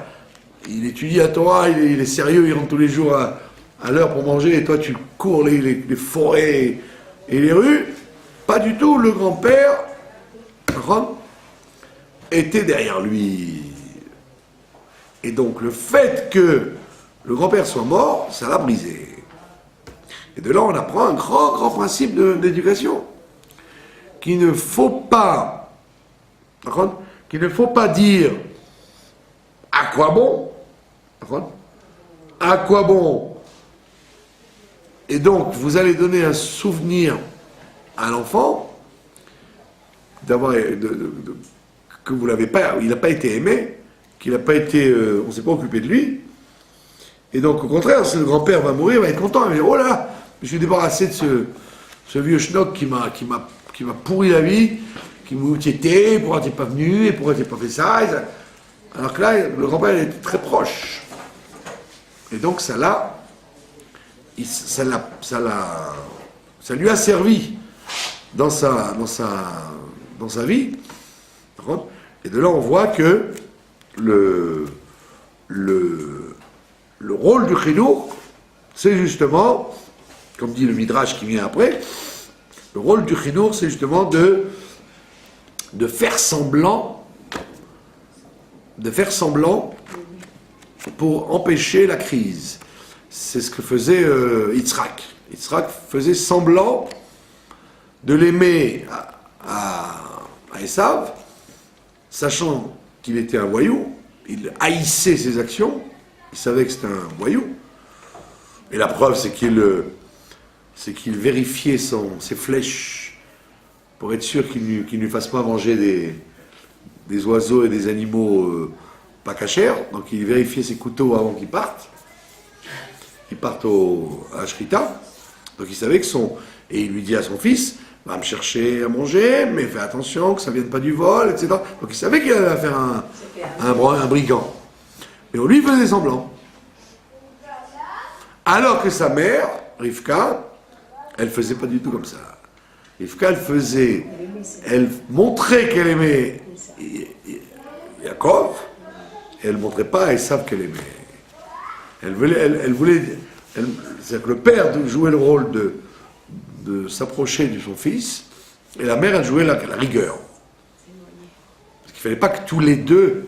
Speaker 1: il étudie la Torah, il est sérieux, il rentre tous les jours à l'heure pour manger, et toi tu cours les forêts et les rues. Pas du tout, le grand-père, était derrière lui. Et donc le fait que le grand-père soit mort, ça l'a brisé. Et de là, on apprend un grand principe d'éducation. Qu'il ne faut pas dire à quoi bon, à quoi bon. Et donc, vous allez donner un souvenir à l'enfant que vous l'avez pas, il n'a pas été aimé, qu'il n'a pas été, on ne s'est pas occupé de lui. Et donc, au contraire, si le grand-père va mourir, il va être content. Il va dire, oh là, je suis débarrassé de ce vieux schnock qui m'a pourri la vie, qui m'a dit, pourquoi t'es pas venu, et pourquoi t'es pas fait ça, alors que là, le grand-père était très proche. Et donc ça lui a servi dans sa vie. Et de là, on voit que le rôle du chinour, c'est justement, comme dit le Midrash qui vient après, le rôle du chinour, c'est justement de faire semblant pour empêcher la crise. C'est ce que faisait Yitzhak. Yitzhak faisait semblant de l'aimer à Esav, sachant qu'il était un voyou, il haïssait ses actions, il savait que c'était un voyou. Et la preuve, c'est qu'il vérifiait ses flèches pour être sûr qu'il ne lui fasse pas manger des oiseaux et des animaux pas cachers. Donc il vérifiait ses couteaux avant qu'ils partent. Ils partent à Shrita. Donc il savait et il lui dit à son fils, va me chercher à manger, mais fais attention que ça ne vienne pas du vol, etc. Donc il savait qu'il allait affaire à un brigand. Mais on lui faisait semblant. Alors que sa mère, Rivka, elle faisait pas du tout comme ça. Rivka, elle montrait qu'elle aimait Yaakov, et elle ne montrait pas à Esav qu'elle aimait. C'est-à-dire que le père jouait le rôle de s'approcher de son fils, et la mère, elle jouait la rigueur. Parce qu'il ne fallait pas que tous les deux,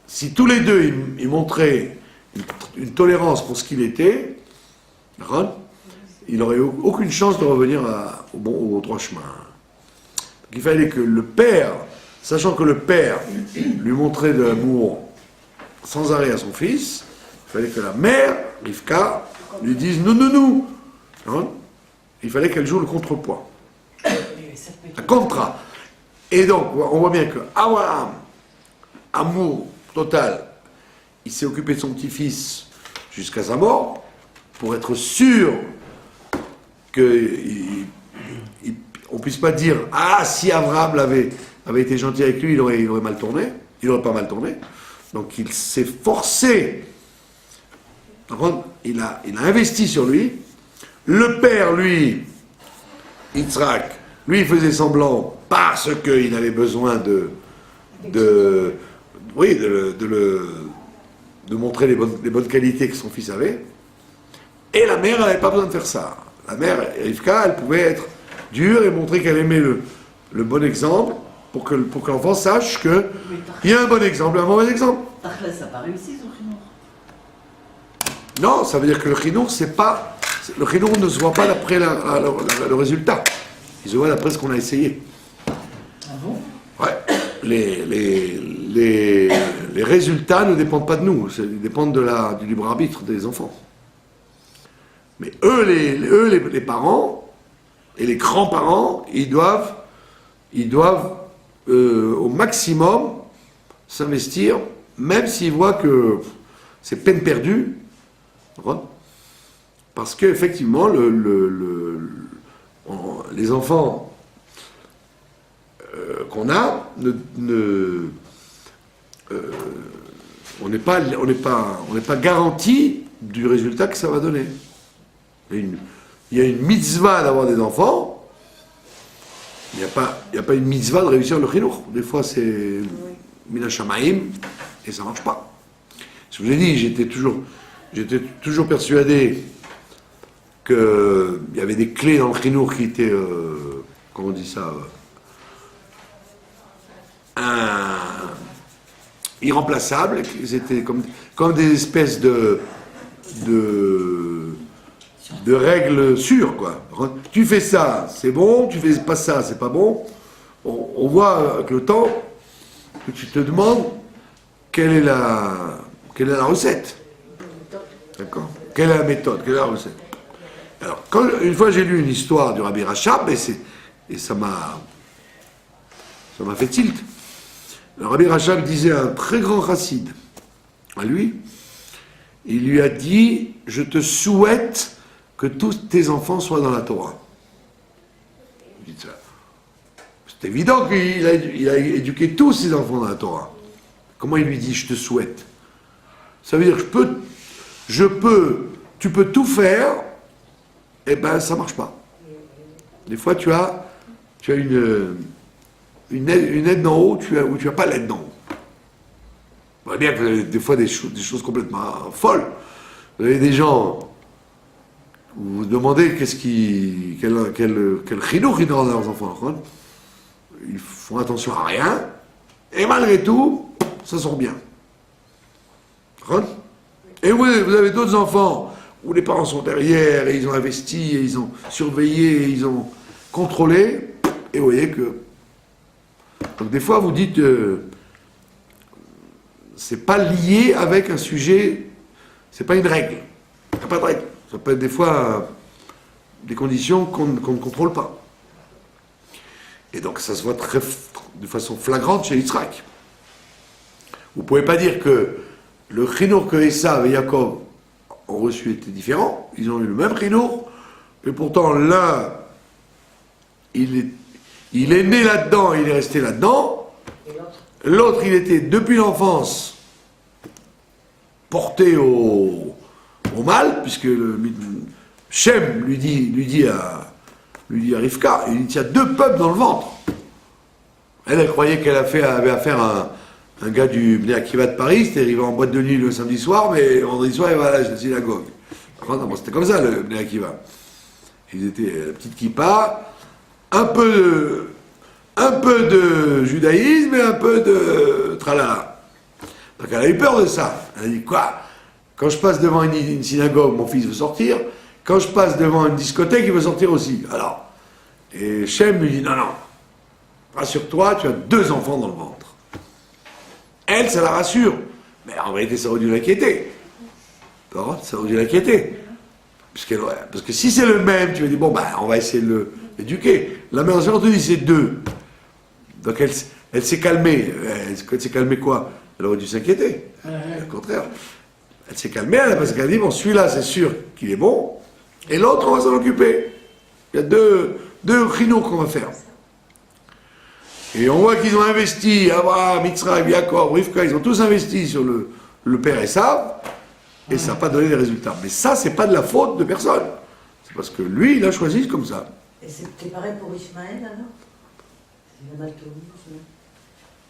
Speaker 1: si tous les deux, ils montraient une tolérance pour ce qu'il était, il n'aurait aucune chance de revenir au droit chemin. Donc il fallait que le père, sachant que le père lui montrait de l'amour sans arrêt à son fils, il fallait que la mère, Rivka, lui dise non. Il fallait qu'elle joue le contrepoids. La contra. Et donc, on voit bien que Abraham, amour total, il s'est occupé de son petit-fils jusqu'à sa mort, pour être sûr qu'on ne puisse pas dire « Ah, si Abraham avait été gentil avec lui, il aurait mal tourné. » Il n'aurait pas mal tourné. Donc il s'est forcé. Il a investi sur lui. Le père, lui, Yitzhak, lui, il faisait semblant parce qu'il avait besoin de montrer les bonnes qualités que son fils avait. Et la mère, elle n'avait pas besoin de faire ça. La mère, Rivka, elle pouvait être dure et montrer qu'elle aimait le bon exemple pour que l'enfant sache qu'il y a un bon exemple et un mauvais exemple.
Speaker 2: Tachlis, ça n'a pas réussi son chinour.
Speaker 1: Non, ça veut dire que le chinour, le chinour ne se voit pas d'après le résultat. Il se voit d'après ce qu'on a essayé.
Speaker 2: Ah bon?
Speaker 1: Ouais. Les résultats ne dépendent pas de nous, ils dépendent du libre arbitre des enfants. Mais les parents et les grands-parents, ils doivent au maximum s'investir, même s'ils voient que c'est peine perdue, parce qu'effectivement, les enfants qu'on a, on n'est pas garanti du résultat que ça va donner. Il y a une mitzvah d'avoir des enfants, il n'y a pas une mitzvah de réussir le chinour. Des fois, c'est mina shamaim et ça ne marche pas. Je vous ai dit, j'étais toujours persuadé qu'il y avait des clés dans le chinour qui étaient, comment on dit ça, irremplaçables. C'était comme des espèces de règles sûres, quoi. Tu fais ça, c'est bon, tu fais pas ça, c'est pas bon. On voit avec le temps que tu te demandes quelle est la recette. D'accord? Quelle est la méthode? Quelle est la recette? Alors, une fois j'ai lu une histoire du Rabbi Rachab, et ça m'a fait tilt. Le Rabbi Rachab disait à un très grand chassid, à lui, il lui a dit « Je te souhaite que tous tes enfants soient dans la Torah. » C'est évident qu'il a éduqué tous ses enfants dans la Torah. Comment il lui dit « Je te souhaite » ? Ça veut dire tu peux tout faire, et ben ça marche pas. Des fois tu as tu as une aide d'en haut ou tu n'as pas l'aide d'en haut. Vous voyez bien que vous avez des fois des choses complètement folles. Vous avez des gens, vous vous demandez quel chinour ils donnent à leurs enfants. Ils font attention à rien, et malgré tout, ça sort bien. Et vous avez d'autres enfants où les parents sont derrière, et ils ont investi, et ils ont surveillé, et ils ont contrôlé, et vous voyez que... Donc des fois vous dites, c'est pas lié avec un sujet, c'est pas une règle, il n'y a pas de règle. Ça peut être des fois des conditions qu'on ne contrôle pas. Et donc ça se voit de façon flagrante chez Yitzhak. Vous ne pouvez pas dire que le chinour que Esav et Yaakov ont reçu était différent. Ils ont eu le même chinour, mais pourtant l'un, il est né là-dedans, il est resté là-dedans. L'autre, il était depuis l'enfance porté au mal, puisque Shem lui dit à Rivka, il dit, il y a deux peuples dans le ventre. Elle croyait qu'elle avait affaire à un gars du Bnei Akiva de Paris, c'était arrivé en boîte de nuit le samedi soir, mais vendredi soir, il va à la synagogue. Non, c'était comme ça, le Bnei Akiva. Ils étaient la petite kippa, un peu de judaïsme et un peu de tralala. Donc elle a eu peur de ça. Elle a dit, quoi? Quand je passe devant une synagogue, mon fils veut sortir. Quand je passe devant une discothèque, il veut sortir aussi. Alors, et Shem lui dit, non, rassure-toi, tu as deux enfants dans le ventre. Elle, ça la rassure. Mais en vérité, ça aurait dû l'inquiéter. Ça aurait dû l'inquiéter. Parce que si c'est le même, tu vas dire, bon, on va essayer de l'éduquer. La mère on te dit, c'est deux. Donc elle s'est calmée. Elle s'est calmée quoi? Elle aurait dû s'inquiéter. Au contraire. Elle s'est calmée, parce qu'elle a dit, bon, celui-là, c'est sûr qu'il est bon. Et l'autre, on va s'en occuper. Il y a deux chinours qu'on va faire. Et on voit qu'ils ont investi, Abraham, Yitzhak, Yaakov, Rivka, ils ont tous investi sur le père Esav, et ça n'a pas donné des résultats. Mais ça, c'est pas de la faute de personne. C'est parce que lui, il a choisi comme ça.
Speaker 4: Et c'était pareil pour Ishmaël, alors? Il y en a tout.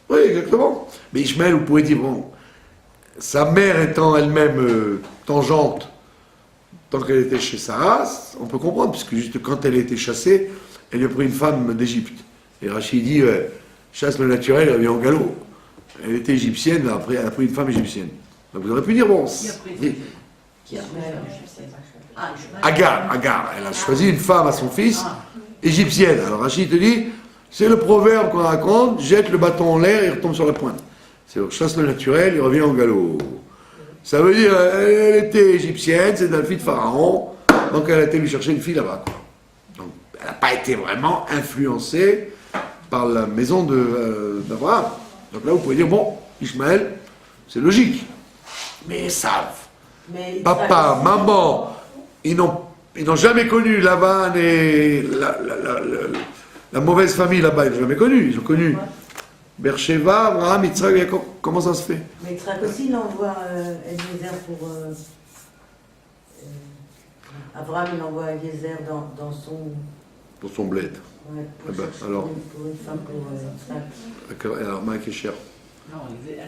Speaker 1: Oui, exactement. Mais Ishmaël, vous pouvez dire, bon, sa mère étant elle-même tangente, tant qu'elle était chez Sarah, on peut comprendre, puisque juste quand elle a été chassée, elle lui a pris une femme d'Égypte. Et Rachid dit, chasse le naturel, elle revient en galop. Elle était égyptienne, elle a pris une femme égyptienne. Donc vous aurez pu dire, bon...
Speaker 2: Qui a
Speaker 1: Agar, elle a choisi une femme à son fils, égyptienne. Alors Rachid te dit, c'est le proverbe qu'on raconte, jette le bâton en l'air et il retombe sur la pointe. C'est chasse le naturel, il revient en galop. Ça veut dire, elle était égyptienne, c'est la fille de Pharaon, donc elle a été lui chercher une fille là-bas. Donc elle n'a pas été vraiment influencée par la maison d'Abraham. Donc là, vous pouvez dire, bon, Ishmaël, c'est logique. Mais ils savent. Papa, maman, ils n'ont jamais connu Laban et la mauvaise famille là-bas, ils n'ont jamais connu. Ils ont connu Beersheba, Abraham, Yitzhak, Yaakov. Comment ça se fait?
Speaker 4: Mais Yitzhak aussi, il envoie Eliezer pour... Abraham, il envoie Eliezer dans son...
Speaker 1: Pour son bled.
Speaker 4: Ouais,
Speaker 1: alors,
Speaker 4: pour une femme pour Yitzhak.
Speaker 1: Alors, Mike est cher.
Speaker 2: Non,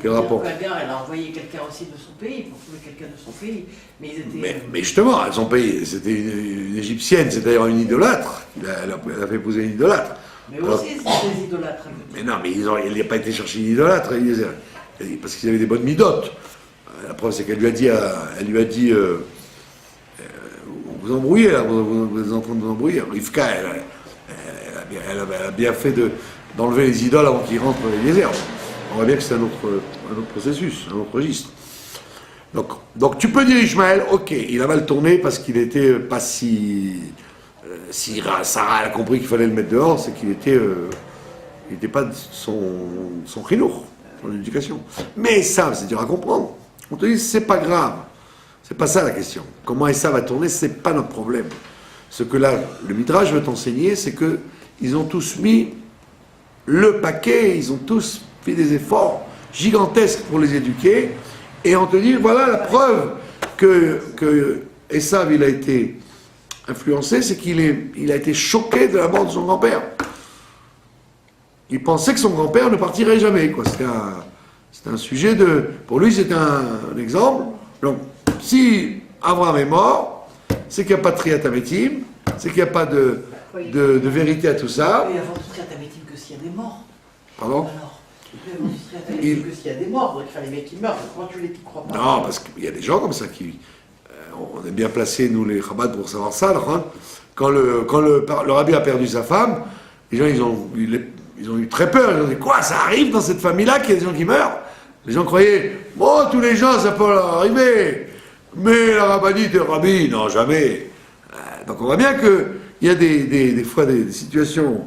Speaker 1: Quel rapport?
Speaker 2: elle a envoyé quelqu'un aussi de son pays, pour trouver quelqu'un de son pays. Mais ils étaient...
Speaker 1: Mais justement, elles ont payé. C'était une égyptienne, c'est d'ailleurs une idolâtre. Elle a fait épouser une idolâtre.
Speaker 2: Mais
Speaker 1: alors,
Speaker 2: aussi, c'est des idolâtres.
Speaker 1: Mais non, mais il n'a pas été chercher une idolâtre, Eliezer. Parce qu'ils avaient des bonnes midotes. La preuve, c'est qu'elle lui a dit, vous embrouillez là, vous êtes en train de vous embrouiller. Rivka, elle a bien fait d'enlever les idoles avant qu'ils rentrent Eliezer. On voit bien que c'est un autre processus, un autre registre. Donc tu peux dire Ishmaël, ok, il a mal tourné parce qu'il était pas si Sarah a compris qu'il fallait le mettre dehors, c'est qu'il était pas son chinour, son éducation. Mais ça, c'est dur à comprendre. On te dit, c'est pas grave. C'est pas ça la question. Comment Esav va tourner, c'est pas notre problème. Ce que là, le Midrash veut t'enseigner, c'est que ils ont tous mis le paquet, ils ont tous fait des efforts gigantesques pour les éduquer, et on te dit, voilà la preuve que Esav, il a été influencé, c'est qu'il a été choqué de la mort de son grand-père. il pensait que son grand-père ne partirait jamais, quoi. C'était un sujet de... Pour lui, c'était un exemple. Donc, si Abraham est mort, c'est qu'il n'y a pas de triatamétim, c'est qu'il n'y a pas de vérité à tout ça.
Speaker 2: Il peut y avoir du triatamétim que s'il y a des morts.
Speaker 1: Pardon?
Speaker 2: Alors, il peut y avoir du triatamétim que s'il y a des morts, donc les mecs qui meurent, comment tu les crois pas?
Speaker 1: Non, parce qu'il y a des gens comme ça qui... on est bien placés, nous, les Chabad, pour savoir ça. Alors, hein. Quand le rabbi a perdu sa femme, les gens, ils ont eu très peur. Ils ont dit, quoi, ça arrive dans cette famille-là qu'il y a des gens qui meurent? Les gens croyaient, bon, tous les gens, ça peut leur arriver. Mais la rabbinite et le rabbi, non, jamais. Donc on voit bien qu'il y a des fois des situations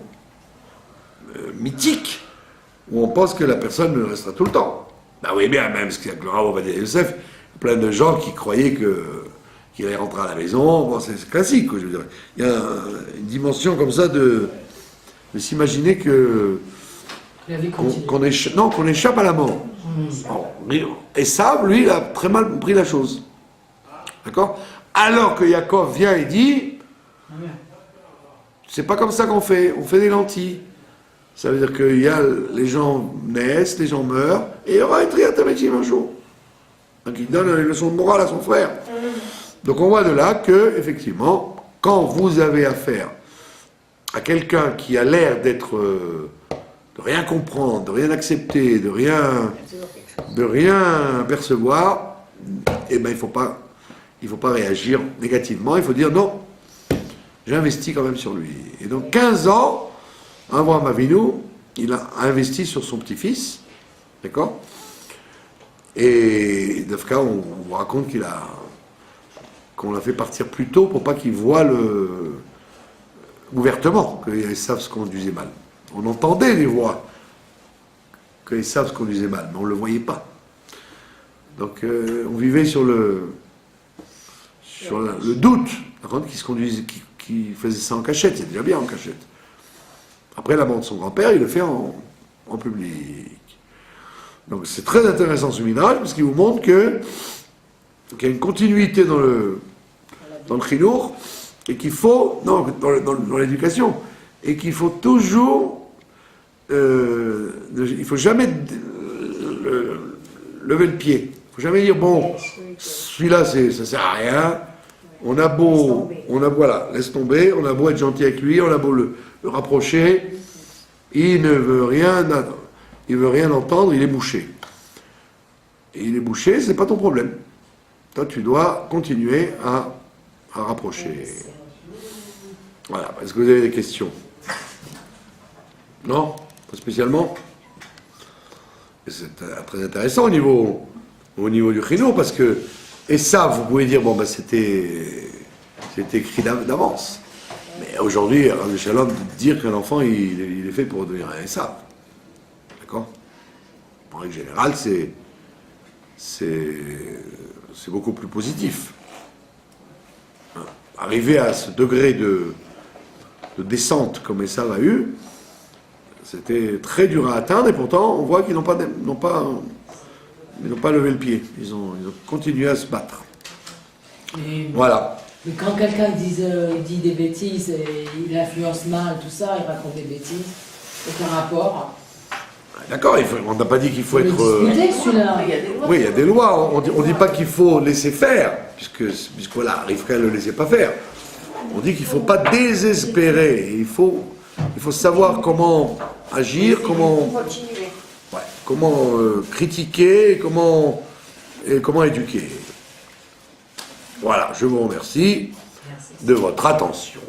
Speaker 1: mythiques où on pense que la personne ne restera tout le temps. Ben oui, bien, même ce qu'il y a que le Rav Ovadia Yosef, plein de gens qui croyaient qu'il allait rentrer à la maison. Bon, c'est classique, quoi, je veux dire. Il y a une dimension comme ça de s'imaginer qu'on échappe à la mort. Bon, et ça, lui, il a très mal pris la chose. D'accord? Alors que Yaakov vient et dit, c'est pas comme ça qu'on fait, on fait des lentilles. Ça veut dire que les gens naissent, les gens meurent, et il y aura un triatamétim un jour. Donc il donne une leçon de morale à son frère. Donc on voit de là que, effectivement, quand vous avez affaire à quelqu'un qui a l'air d'être... de rien comprendre, de rien accepter, de rien percevoir, eh ben il faut pas réagir négativement, il faut dire non, j'investis quand même sur lui. Et donc 15 ans, Avraham Avinu, il a investi sur son petit-fils, d'accord? Et Dafka, on vous raconte qu'on l'a fait partir plus tôt pour pas qu'il voie ouvertement que Esav se conduisait mal. On entendait des voix que Esav se conduisait mal, mais on ne le voyait pas. Donc on vivait sur le doute, qui faisait ça en cachette, c'est déjà bien en cachette. Après la mort de son grand-père, il le fait en public. Donc c'est très intéressant ce midrash, parce qu'il vous montre qu'il y a une continuité dans le chinour, et qu'il faut, non, dans l'éducation, et qu'il faut toujours, il faut jamais lever le pied. Il faut jamais dire, bon, celui-là, ça sert à rien. Voilà, laisse tomber, on a beau être gentil avec lui, on a beau le rapprocher, il ne veut rien entendre, il est bouché. Et il est bouché, c'est pas ton problème. Toi, tu dois continuer à rapprocher. Voilà, est-ce que vous avez des questions? Non? Pas spécialement? C'est très intéressant au niveau du chinour, parce que, et ça, vous pouvez dire, bon, ben c'était écrit d'avance. Mais aujourd'hui, Rav Shalom, dire qu'un enfant, il est fait pour devenir un ça. D'accord? En règle générale, c'est beaucoup plus positif. Arriver à ce degré de descente comme Esav a eu, c'était très dur à atteindre, et pourtant on voit qu'ils n'ont pas levé le pied. Ils ont continué à se battre. Voilà.
Speaker 5: Mais quand quelqu'un dit des bêtises, et il influence mal, tout ça, il raconte des bêtises, aucun rapport.
Speaker 1: D'accord, on n'a pas dit qu'il faut être...
Speaker 5: discuter, celui-là.
Speaker 1: Oui, il y a des lois. On ne dit pas qu'il faut laisser faire, puisque voilà, Rivka ne le laissait pas faire. On dit qu'il ne faut pas désespérer. Il faut savoir comment agir, comment critiquer, comment éduquer. Voilà, je vous remercie de votre attention.